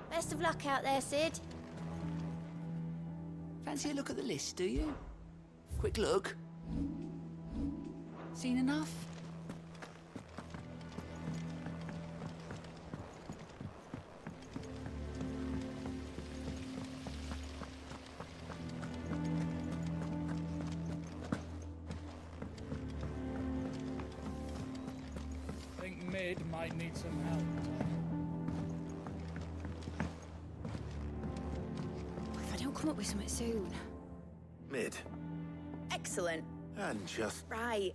Best of luck out there, Cid. Fancy a look at the list, do you? Quick look. Seen enough? I think Mid might need some help. If I don't come up with something soon. Mid. Excellent. And just... Right.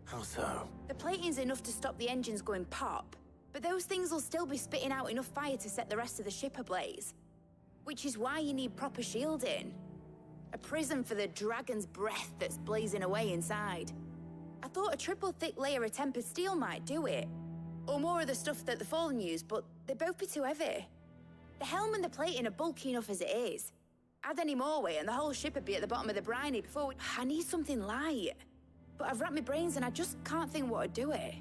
How so? The plating's enough to stop the engines going pop, but those things will still be spitting out enough fire to set the rest of the ship ablaze. Which is why you need proper shielding. A prison for the dragon's breath that's blazing away inside. I thought a triple thick layer of tempered steel might do it. Or more of the stuff that the Fallen use, but they'd both be too heavy. The helm and the plating are bulky enough as it is. Add any more weight and the whole ship would be at the bottom of the briny before we... I need something light. But I've racked my brains and I just can't think what would do it.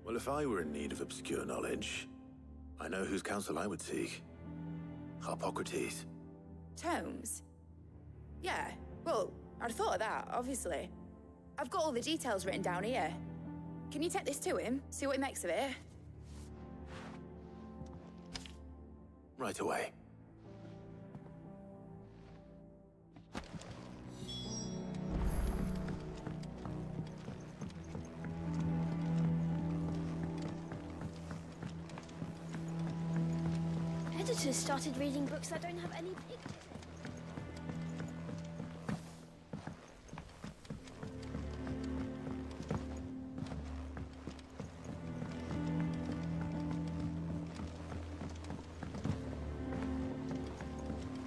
Well, if I were in need of obscure knowledge, I know whose counsel I would seek. Harpocrates. Tomes? Yeah, well, I'd thought of that, obviously. I've got all the details written down here. Can you take this to him, see what he makes of it? Right away. Editors started reading books that don't have any pictures.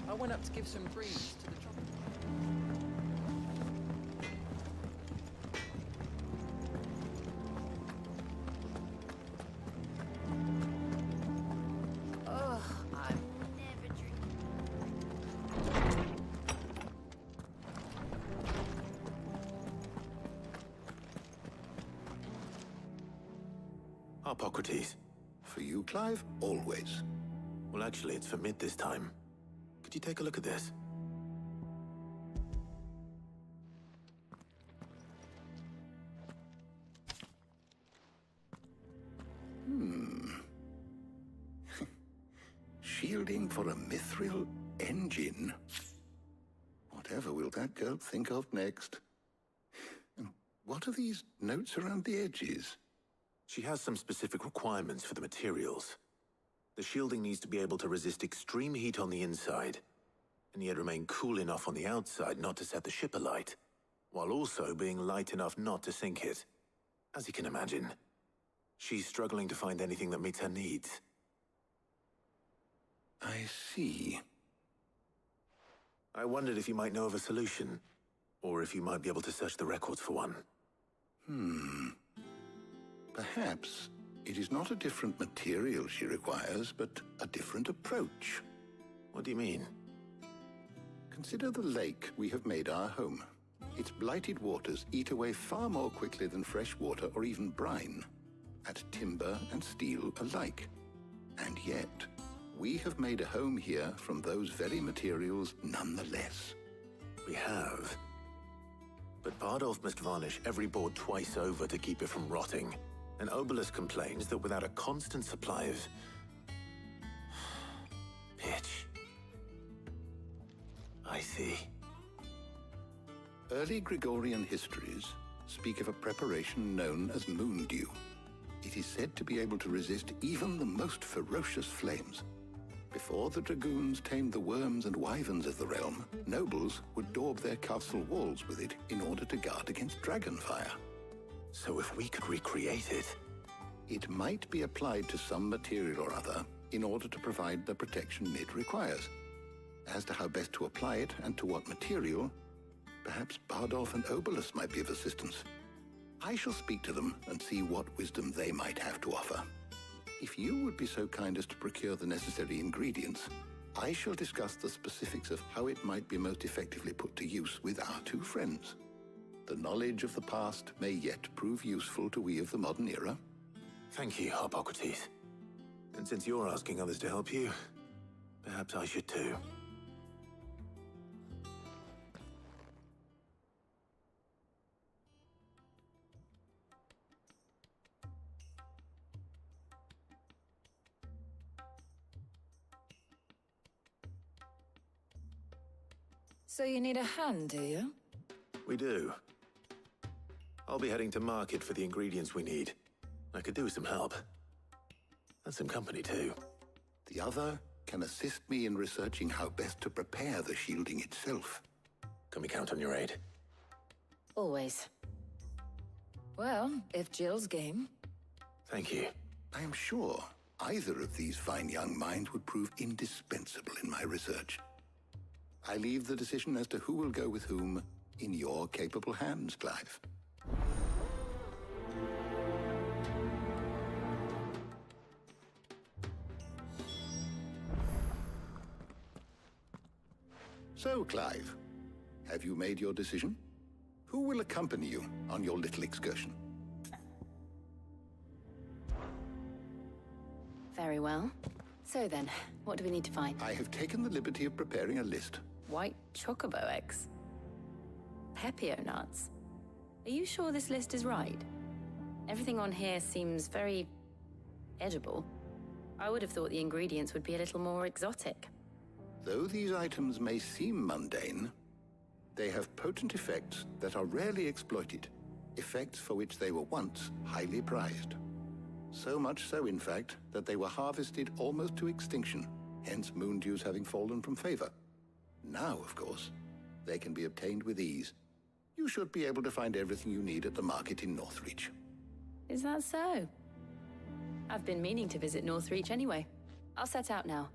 I went up to give some greens to the tropical. Ugh, I'm never drinking. Harpocrates. For you, Clive? Always. Well, actually, it's for Mid this time. Could you take a look at this? Shielding for a mithril engine. Whatever will that girl think of next? And what are these notes around the edges? She has some specific requirements for the materials. The shielding needs to be able to resist extreme heat on the inside, and yet remain cool enough on the outside not to set the ship alight, while also being light enough not to sink it. As you can imagine, she's struggling to find anything that meets her needs. I see. I wondered if you might know of a solution, or if you might be able to search the records for one. Perhaps it is not a different material she requires, but a different approach. What do you mean? Consider the lake we have made our home. Its blighted waters eat away far more quickly than fresh water or even brine, at timber and steel alike. And yet, we have made a home here from those very materials nonetheless. We have. But Bardolph must varnish every board twice over to keep it from rotting. And Obelisk complains that without a constant supply of... pitch. I see. Early Gregorian histories speak of a preparation known as moondew. It is said to be able to resist even the most ferocious flames. Before the dragoons tamed the worms and wyverns of the realm, nobles would daub their castle walls with it in order to guard against dragonfire. So if we could recreate it... It might be applied to some material or other in order to provide the protection Mid requires. As to how best to apply it and to what material, perhaps Bardolph and Obelisk might be of assistance. I shall speak to them and see what wisdom they might have to offer. If you would be so kind as to procure the necessary ingredients, I shall discuss the specifics of how it might be most effectively put to use with our two friends. The knowledge of the past may yet prove useful to we of the modern era. Thank you, Harpocrates. And since you're asking others to help you, perhaps I should too. So you need a hand, do you? We do. I'll be heading to market for the ingredients we need. I could do with some help. And some company, too. The other can assist me in researching how best to prepare the shielding itself. Can we count on your aid? Always. Well, if Jill's game. Thank you. I am sure either of these fine young minds would prove indispensable in my research. I leave the decision as to who will go with whom in your capable hands, Clive. So, Clive, have you made your decision? Who will accompany you on your little excursion? Very well. So then, what do we need to find? I have taken the liberty of preparing a list. White chocobo eggs. Pepio nuts. Are you sure this list is right? Everything on here seems very edible. I would have thought the ingredients would be a little more exotic. Though these items may seem mundane, they have potent effects that are rarely exploited, effects for which they were once highly prized. So much so, in fact, that they were harvested almost to extinction, hence moondews having fallen from favor. Now, of course, they can be obtained with ease. You should be able to find everything you need at the market in Northreach. Is that so? I've been meaning to visit Northreach anyway. I'll set out now.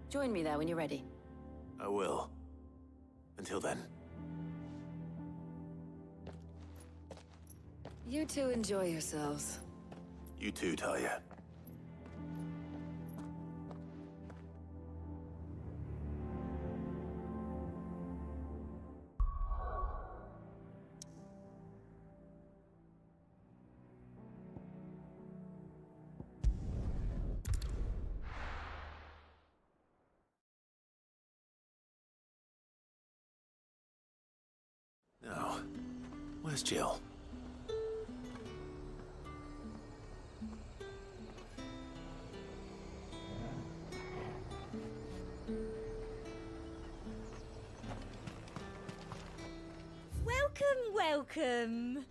Join me there when you're ready. I will. Until then. You two enjoy yourselves. You too, Talia. Now, where's Jill? Welcome.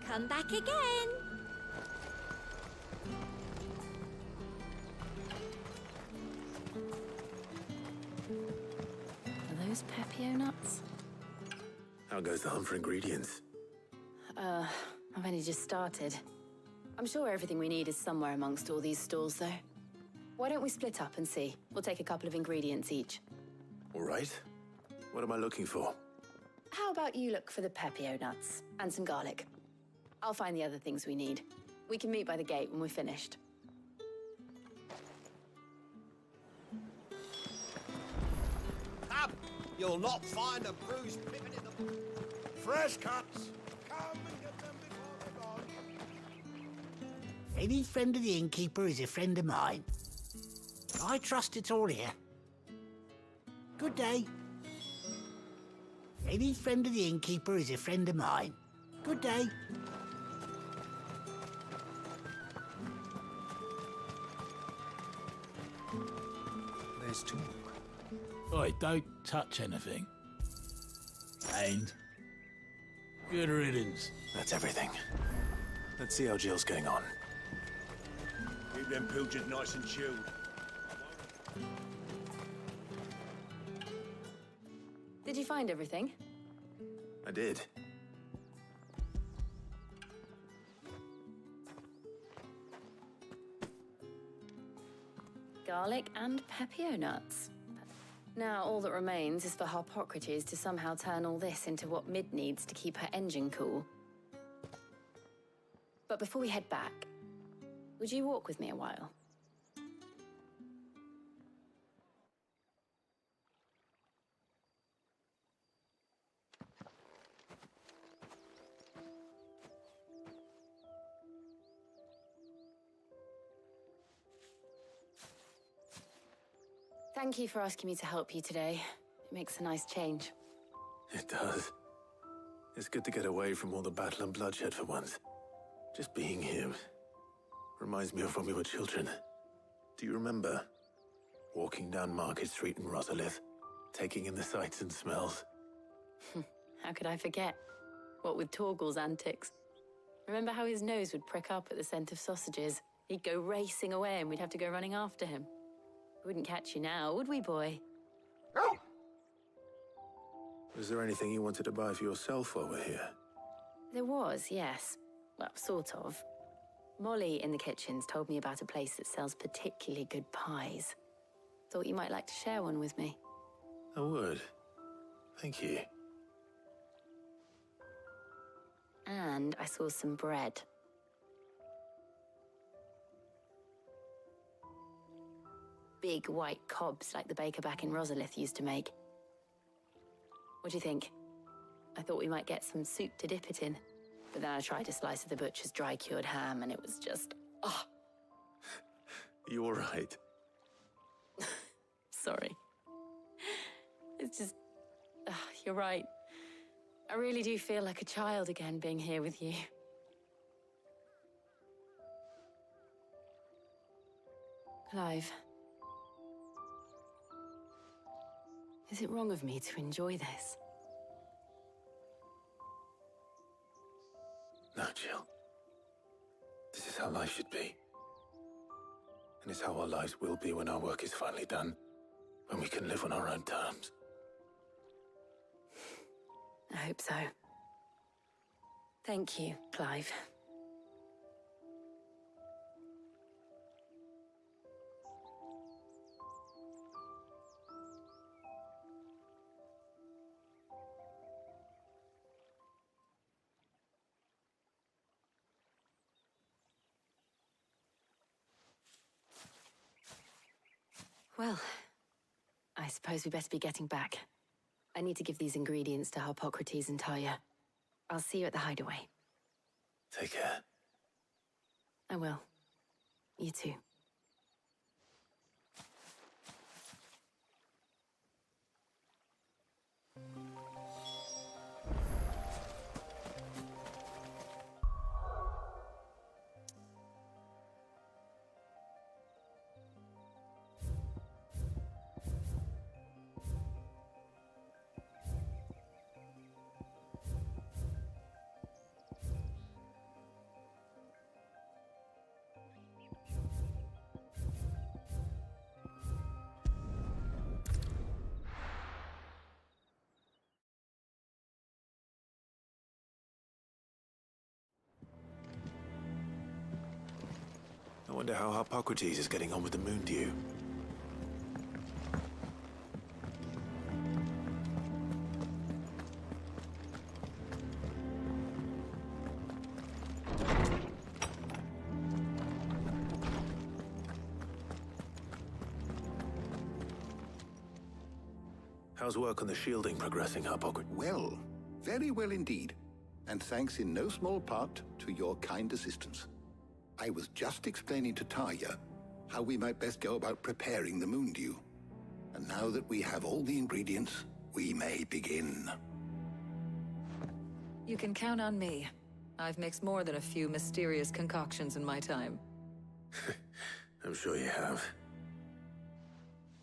Come back again. Are those Pepio nuts? How goes the hunt for ingredients? I've only just started. I'm sure everything we need is somewhere amongst all these stalls, though. Why don't we split up and see? We'll take a couple of ingredients each. All right. What am I looking for? How about you look for the Pepio nuts and some garlic? I'll find the other things we need. We can meet by the gate when we're finished. Up! You'll not find a bruised pippin in the... Fresh cuts! Come and get them before they're gone. Any friend of the innkeeper is a friend of mine. I trust it's all here. Good day. Any friend of the innkeeper is a friend of mine. Good day. There's talk. Oi, don't touch anything. And good riddance. That's everything. Let's see how Jill's getting on. Keep them pilchers nice and chilled. Did you find everything? I did. Garlic and Pepio nuts. Now all that remains is for Harpocrates to somehow turn all this into what Mid needs to keep her engine cool. But before we head back, would you walk with me a while? Thank you for asking me to help you today. It makes a nice change. It does. It's good to get away from all the battle and bloodshed for once. Just being here reminds me of when we were children. Do you remember? Walking down Market Street in Rosalith, taking in the sights and smells. How could I forget? What with Torgal's antics. Remember how his nose would prick up at the scent of sausages? He'd go racing away and we'd have to go running after him. We wouldn't catch you now, would we, boy? Was there anything you wanted to buy for yourself while we're here? There was, yes. Well, sort of. Molly in the kitchens told me about a place that sells particularly good pies. Thought you might like to share one with me. I would. Thank you. And I saw some bread. Big white cobs like the baker back in Rosalith used to make. What do you think? I thought we might get some soup to dip it in. But then I tried a slice of the butcher's dry-cured ham and it was just... oh. You all right? Sorry. It's just... you're right. I really do feel like a child again being here with you. Clive. Is it wrong of me to enjoy this? No, Jill. This is how life should be. And it's how our lives will be when our work is finally done. When we can live on our own terms. I hope so. Thank you, Clive. Well, I suppose we better be getting back. I need to give these ingredients to Harpocrates and Tarja. I'll see you at the hideaway. Take care. I will. You too. I wonder how Harpocrates is getting on with the Moondew. How's work on the shielding progressing, Harpocrates? Well, very well indeed. And thanks in no small part to your kind assistance. I was just explaining to Tarja how we might best go about preparing the Moondew. And now that we have all the ingredients, we may begin. You can count on me. I've mixed more than a few mysterious concoctions in my time. I'm sure you have.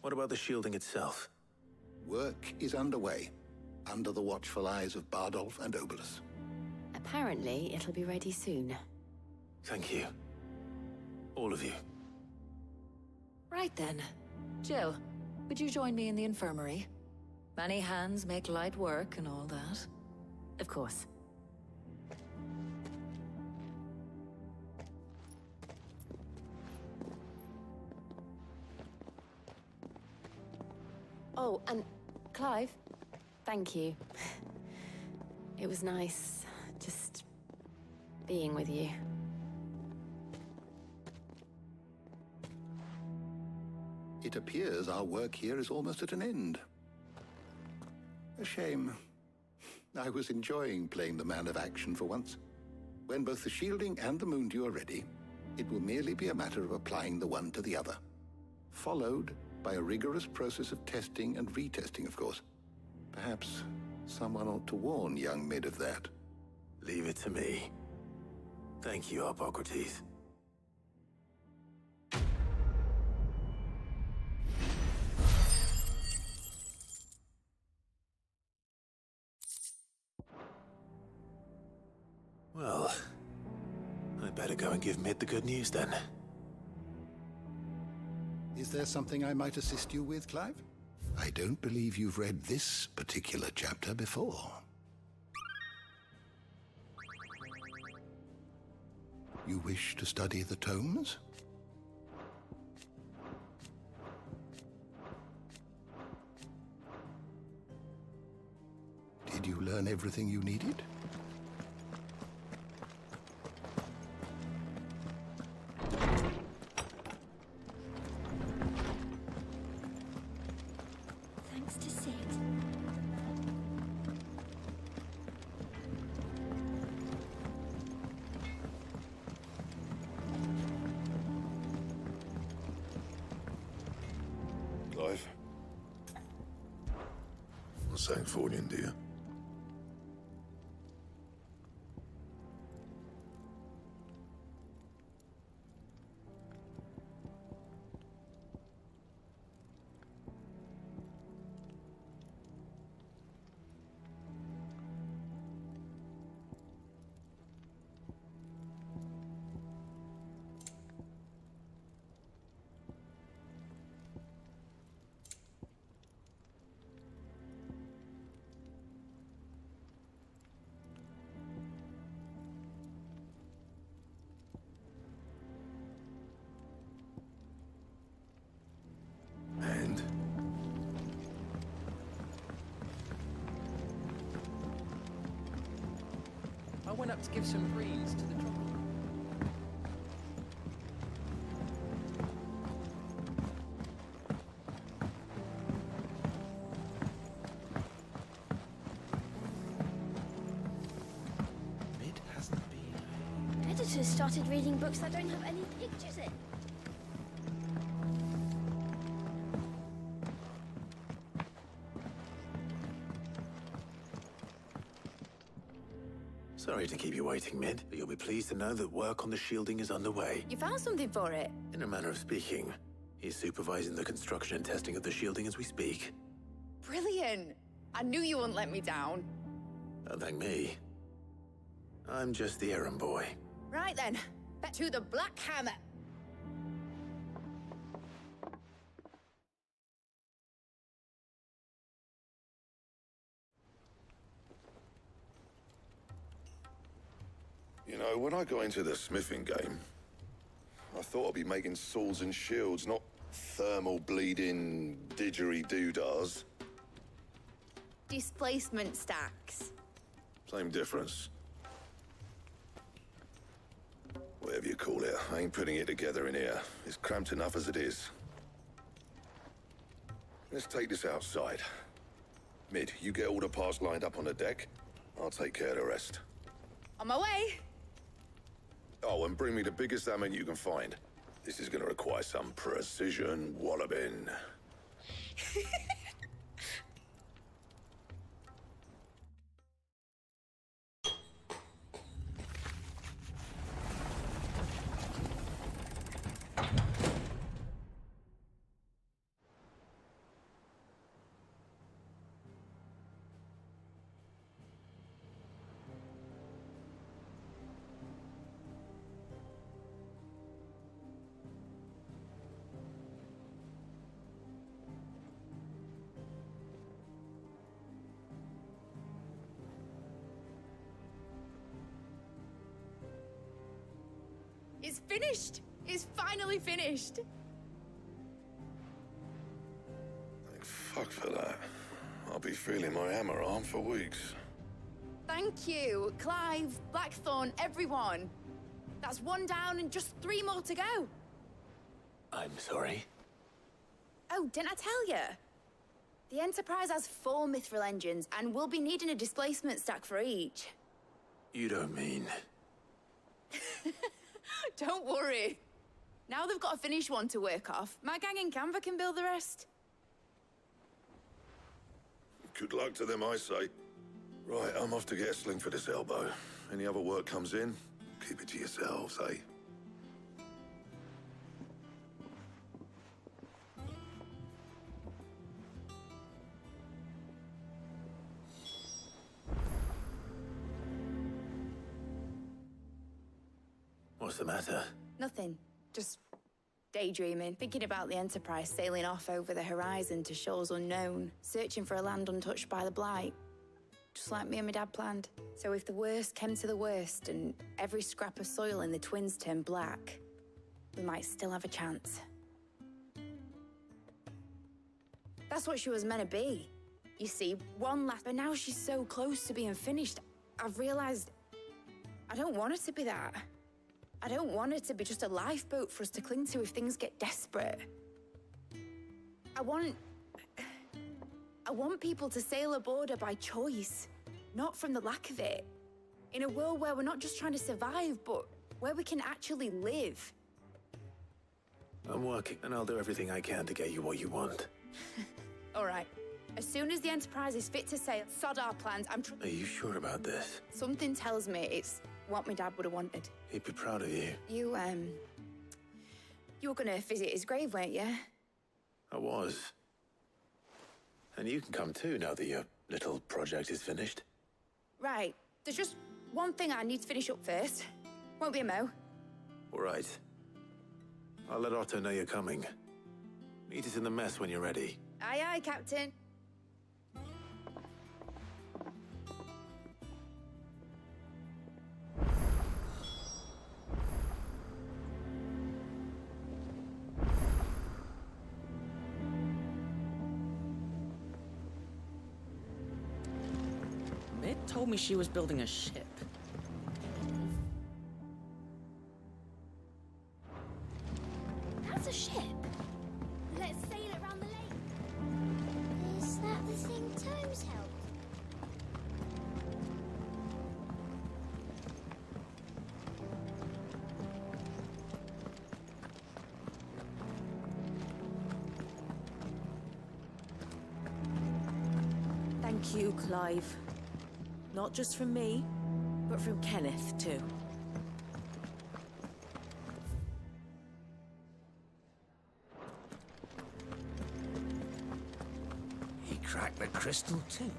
What about the shielding itself? Work is underway, under the watchful eyes of Bardolph and Obolus. Apparently, it'll be ready soon. Thank you. All of you. Right then. Jill, would you join me in the infirmary? Many hands make light work and all that. Of course. Oh, and Clive, thank you. It was nice just being with you. It appears our work here is almost at an end. A shame. I was enjoying playing the man of action for once. When both the shielding and the Moondew are ready, it will merely be a matter of applying the one to the other, followed By a rigorous process of testing and retesting, of course. Perhaps someone ought to warn young Mid of that. Leave it to me. Thank you, Hippocrates. Well, I'd better go and give Mid the good news then. Is there something I might assist you with, Clive? I don't believe you've read this particular chapter before. You wish to study the tomes? Did you learn everything you needed? Thanks to Sid. Clive? What's saying Fornian, dear? And? I went up to give some greens to the trouble. Mid hasn't been. Editors started reading books that don't have any pictures in. Sorry to keep you waiting, Mid, but you'll be pleased to know that work on the shielding is underway. You found something for it? In a manner of speaking, he's supervising the construction and testing of the shielding as we speak. Brilliant! I knew you wouldn't let me down. Don't thank me. I'm just the errand boy. Right then, back to the Black Hammer. You know, when I got into the smithing game, I thought I'd be making swords and shields, not thermal bleeding didgeridoo-dahs. Displacement stacks. Same difference. Whatever you call it, I ain't putting it together in here. It's cramped enough as it is. Let's take this outside. Mid, you get all the parts lined up on the deck. I'll take care of the rest. On my way. Oh, and bring me the biggest hammer you can find. This is gonna require some precision walloping. It's finished! It's finally finished! Thank fuck for that. I'll be feeling my hammer arm for weeks. Thank you, Clive, Blackthorn, everyone. That's one down and just 3 more to go. I'm sorry. Oh, didn't I tell you? The Enterprise has 4 mithril engines, and we'll be needing a displacement stack for each. You don't mean... Don't worry. Now they've got a finished one to work off. My gang in Canva can build the rest. Good luck to them, I say. Right, I'm off to get a sling for this elbow. Any other work comes in, keep it to yourselves, eh? What's the matter? Nothing. Just daydreaming, thinking about the Enterprise sailing off over the horizon to shores unknown, searching for a land untouched by the Blight. Just like me and my dad planned. So if the worst came to the worst and every scrap of soil in the Twins turned black, we might still have a chance. That's what she was meant to be. You see, one last... But now she's so close to being finished, I've realized I don't want her to be that. I don't want it to be just a lifeboat for us to cling to if things get desperate. I want people to sail aboard her by choice, not from the lack of it. In a world where we're not just trying to survive, but where we can actually live. I'm working, and I'll do everything I can to get you what you want. All right. As soon as the Enterprise is fit to sail, sod our plans. Are you sure about this? Something tells me it's what my dad would have wanted. He'd be proud of you. You were gonna visit his grave, weren't you? I was. And you can come too, now that your little project is finished. Right. There's just one thing I need to finish up first. Won't be a mo. All right. I'll let Otto know you're coming. Meet us in the mess when you're ready. Aye, aye, Captain. Mid told me she was building a ship. That's a ship. Let's sail around the lake. Is that the thing Tomes held? Thank you, Clive. Not just from me, but from Kenneth, too. He cracked the crystal, too.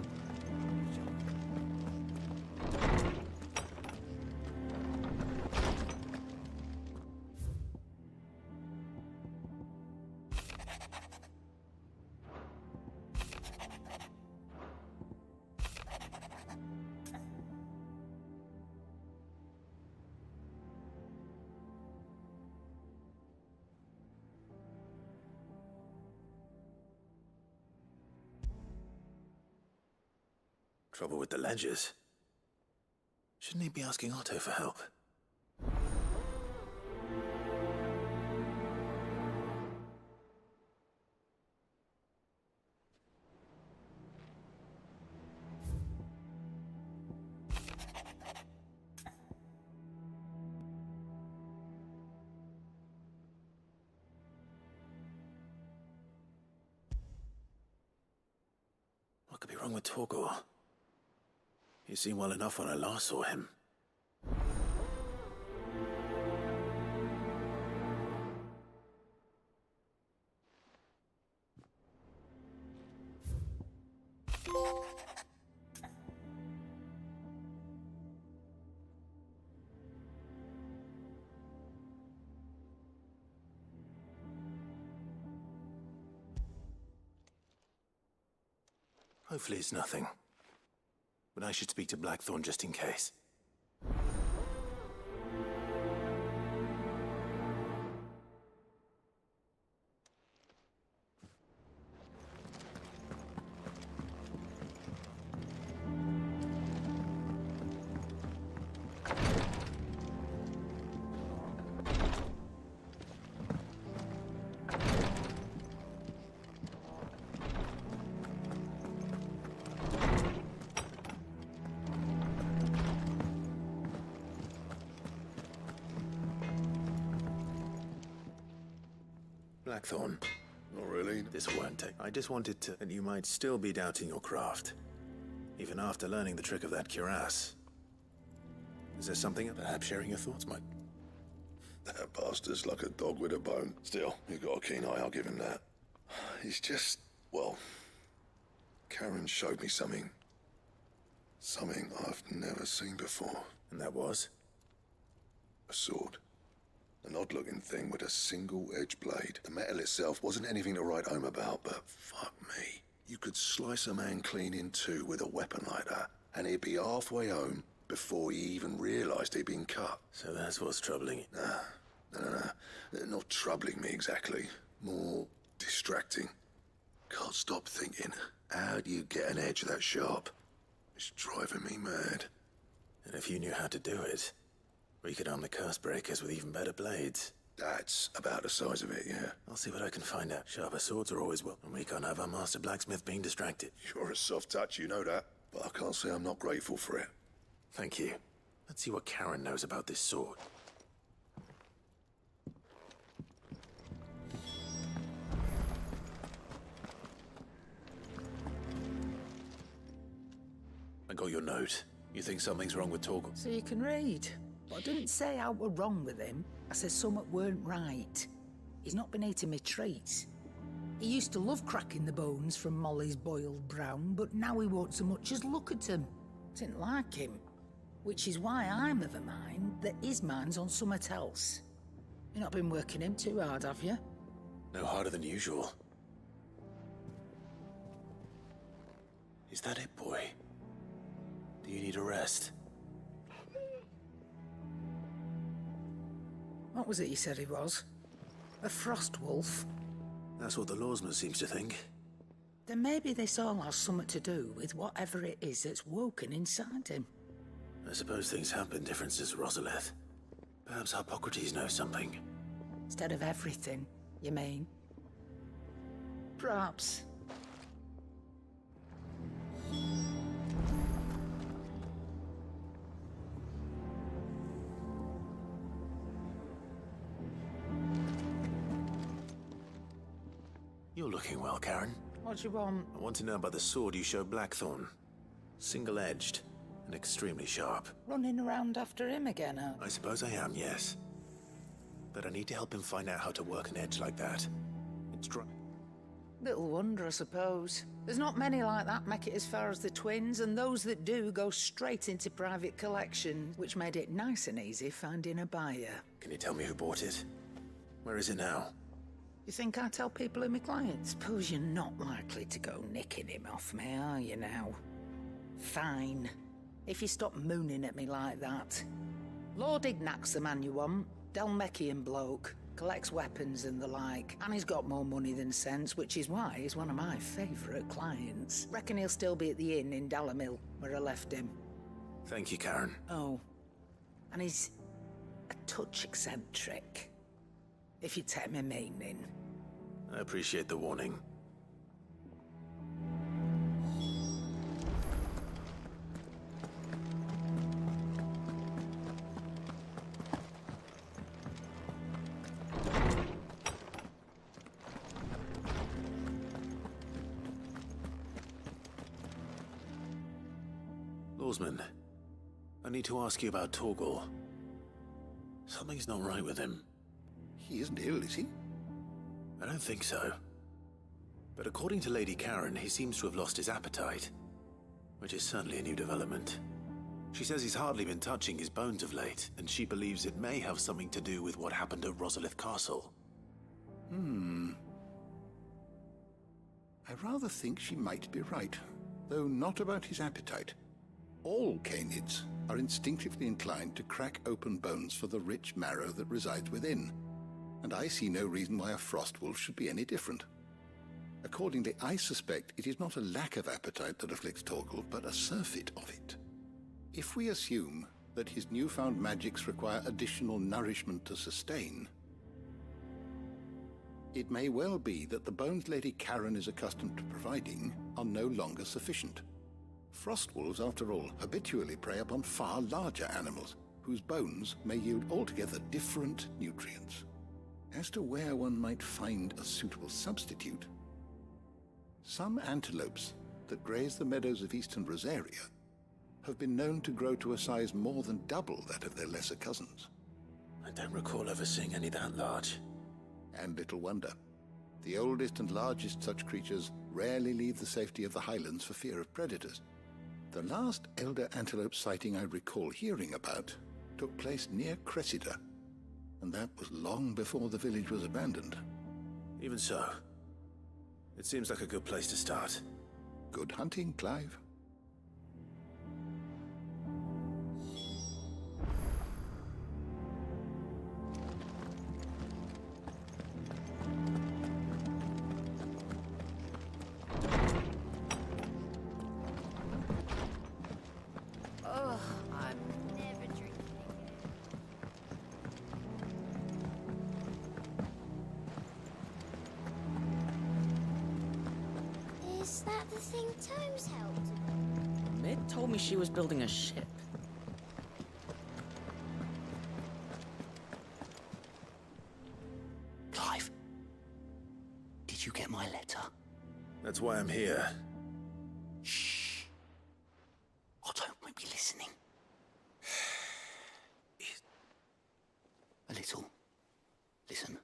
Trouble with the ledgers. Shouldn't he be asking Otto for help? What could be wrong with Torgor? He seemed well enough when I last saw him. Hopefully it's nothing. But I should speak to Blackthorn just in case. Blackthorn. Not really. This won't take. I just wanted to... And you might still be doubting your craft. Even after learning the trick of that cuirass. Is there something... Perhaps sharing your thoughts might... That bastard's like a dog with a bone. Still, he's got a keen eye, I'll give him that. He's just... well... Karen showed me something. Something I've never seen before. And that was? A sword. An odd-looking thing with a single-edged blade. The metal itself wasn't anything to write home about, but fuck me. You could slice a man clean in two with a weapon like that, and he'd be halfway home before he even realised he'd been cut. So that's what's troubling you? Nah. Not troubling me exactly. More distracting. Can't stop thinking, how do you get an edge that sharp? It's driving me mad. And if you knew how to do it, we could arm the curse breakers with even better blades. That's about the size of it, yeah. I'll see what I can find out. Sharper swords are always well, and we can't have our master blacksmith being distracted. You're a soft touch, you know that. But I can't say I'm not grateful for it. Thank you. Let's see what Karen knows about this sword. I got your note. You think something's wrong with Torgal? So you can read. But I didn't say I were wrong with him. I said something weren't right. He's not been eating me treats. He used to love cracking the bones from Molly's boiled brown, but now he won't so much as look at them. Didn't like him. Which is why I'm of a mind that his mind's on something else. You've not been working him too hard, have you? No harder than usual. Is that it, boy? Do you need a rest? What was it you said he was? A frost wolf? That's what the lawsman seems to think. Then maybe this all has something to do with whatever it is that's woken inside him. I suppose things have been different since Rosalith. Perhaps Hippocrates knows something. Instead of everything, you mean? Perhaps. You're looking well, Karen. What do you want? I want to know about the sword you showed Blackthorn. Single-edged and extremely sharp. Running around after him again, huh? I suppose I am, yes. But I need to help him find out how to work an edge like that. It's Little wonder, I suppose. There's not many like that make it as far as the twins, and those that do go straight into private collection, which made it nice and easy finding a buyer. Can you tell me who bought it? Where is it now? You think I tell people who my clients? Suppose you're not likely to go nicking him off me, are you now? Fine. If you stop mooning at me like that. Lord Ignac's the man you want. Dalmekian bloke. Collects weapons and the like. And he's got more money than sense, which is why he's one of my favourite clients. Reckon he'll still be at the inn in Dalamil, where I left him. Thank you, Karen. Oh. And he's a touch eccentric. If you take my meaning. I appreciate the warning. Lawsman, I need to ask you about Torgal. Something's not right with him. He isn't ill, is he? I don't think so. But according to Lady Karen, he seems to have lost his appetite, which is certainly a new development. She says he's hardly been touching his bones of late, and she believes it may have something to do with what happened at Rosalith Castle. I rather think she might be right, though not about his appetite. All canids are instinctively inclined to crack open bones for the rich marrow that resides within, and I see no reason why a frostwolf should be any different. Accordingly, I suspect it is not a lack of appetite that afflicts Torgal, but a surfeit of it. If we assume that his newfound magics require additional nourishment to sustain, it may well be that the bones Lady Karen is accustomed to providing are no longer sufficient. Frostwolves, after all, habitually prey upon far larger animals, whose bones may yield altogether different nutrients. As to where one might find a suitable substitute, some antelopes that graze the meadows of eastern Rosaria have been known to grow to a size more than double that of their lesser cousins. I don't recall ever seeing any that large. And little wonder. The oldest and largest such creatures rarely leave the safety of the highlands for fear of predators. The last elder antelope sighting I recall hearing about took place near Cressida, and that was long before the village was abandoned. Even so, it seems like a good place to start. Good hunting, Clive. Oh, I'm never drinking again. Is that the thing Tomes helped? Mid told me she was building a ship. Clive, did you get my letter? That's why I'm here. Shh. Otto might be listening. A little. Listen.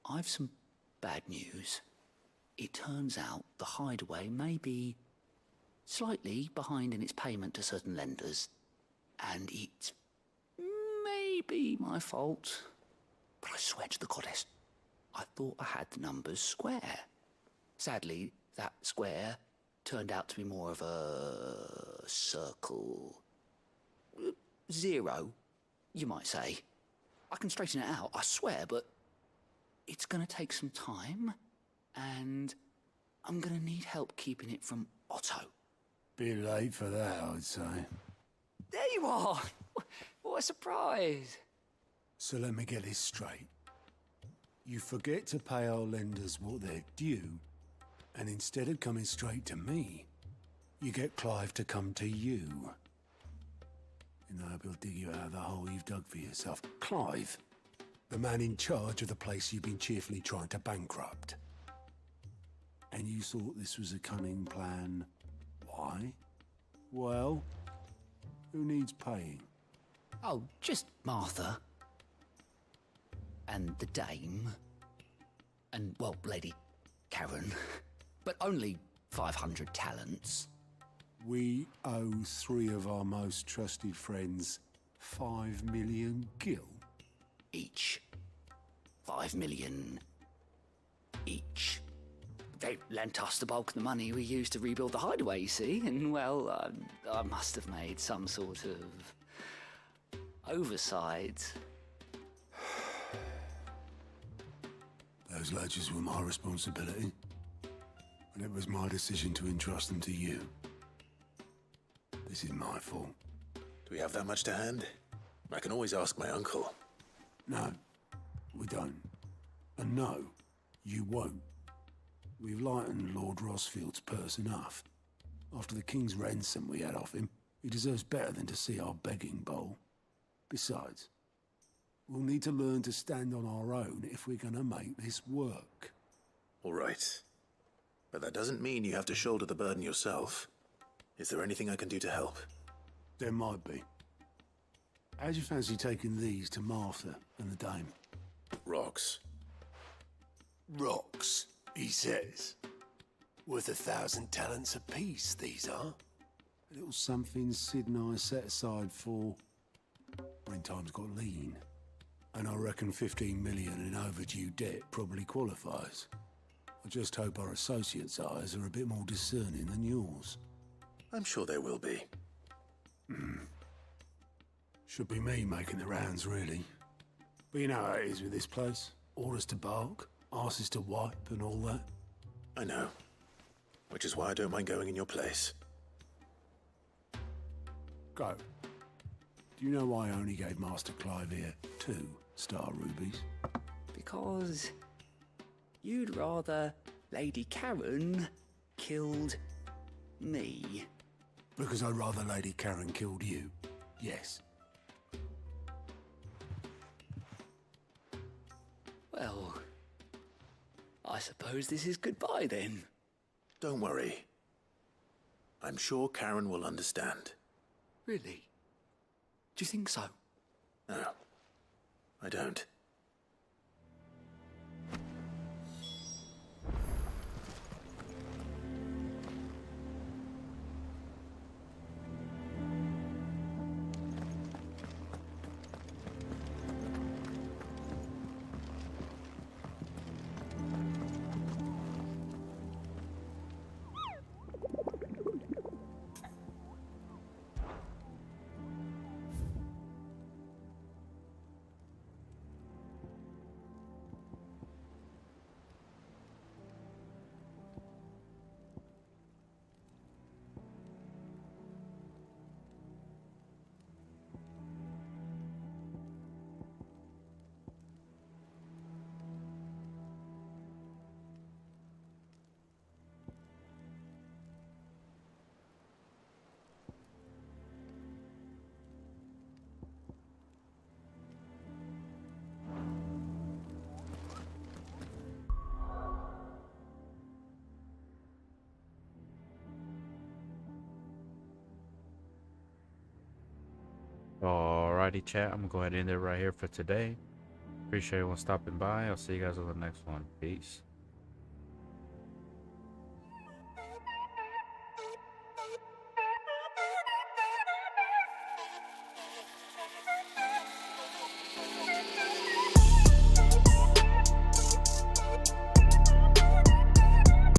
I've some bad news. It turns out the Hideaway may be slightly behind in its payment to certain lenders, and it may be my fault. But I swear to the goddess, I thought I had the numbers square. Sadly, that square turned out to be more of a circle. 0, you might say. I can straighten it out, I swear, but it's gonna take some time, and I'm gonna need help keeping it from Otto. Bit late for that, I'd say. There you are! What a surprise! So let me get this straight. You forget to pay our lenders what they're due, and instead of coming straight to me, you get Clive to come to you. In the hope he'll dig you out of the hole you've dug for yourself. Clive, the man in charge of the place you've been cheerfully trying to bankrupt. And you thought this was a cunning plan. Why? Well, who needs paying? Oh, just Martha. And the Dame. And, well, Lady Karen. But only 500 talents. We owe 3 of our most trusted friends 5 million gil. Each. 5 million each. They lent us the bulk of the money we used to rebuild the Hideaway, you see, and, well, I must have made some sort of oversight. Those ledgers were my responsibility, and it was my decision to entrust them to you. This is my fault. Do we have that much to hand? I can always ask my uncle. No, we don't. And no, you won't. We've lightened Lord Rosfield's purse enough. After the king's ransom we had off him, he deserves better than to see our begging bowl. Besides, we'll need to learn to stand on our own if we're gonna make this work. All right. But that doesn't mean you have to shoulder the burden yourself. Is there anything I can do to help? There might be. How'd you fancy taking these to Martha and the Dame? Rocks. Rocks, he says. Worth 1,000 talents apiece, these are. A little something Sid and I set aside for when times got lean. And I reckon 15 million in overdue debt probably qualifies. I just hope our associates' eyes are a bit more discerning than yours. I'm sure they will be. Should be me making the rounds, really. But you know how it is with this place. Orders to bark, arses to wipe, and all that. I know. Which is why I don't mind going in your place. Go. Do you know why I only gave Master Clive here 2 star rubies? Because you'd rather Lady Karen killed me. Because I'd rather Lady Karen killed you. Yes. Well, I suppose this is goodbye then. Don't worry. I'm sure Karen will understand. Really? Do you think so? No, I don't. Alrighty, chat. I'm gonna go ahead and end it right here for today. Appreciate everyone stopping by. I'll see you guys on the next one. Peace.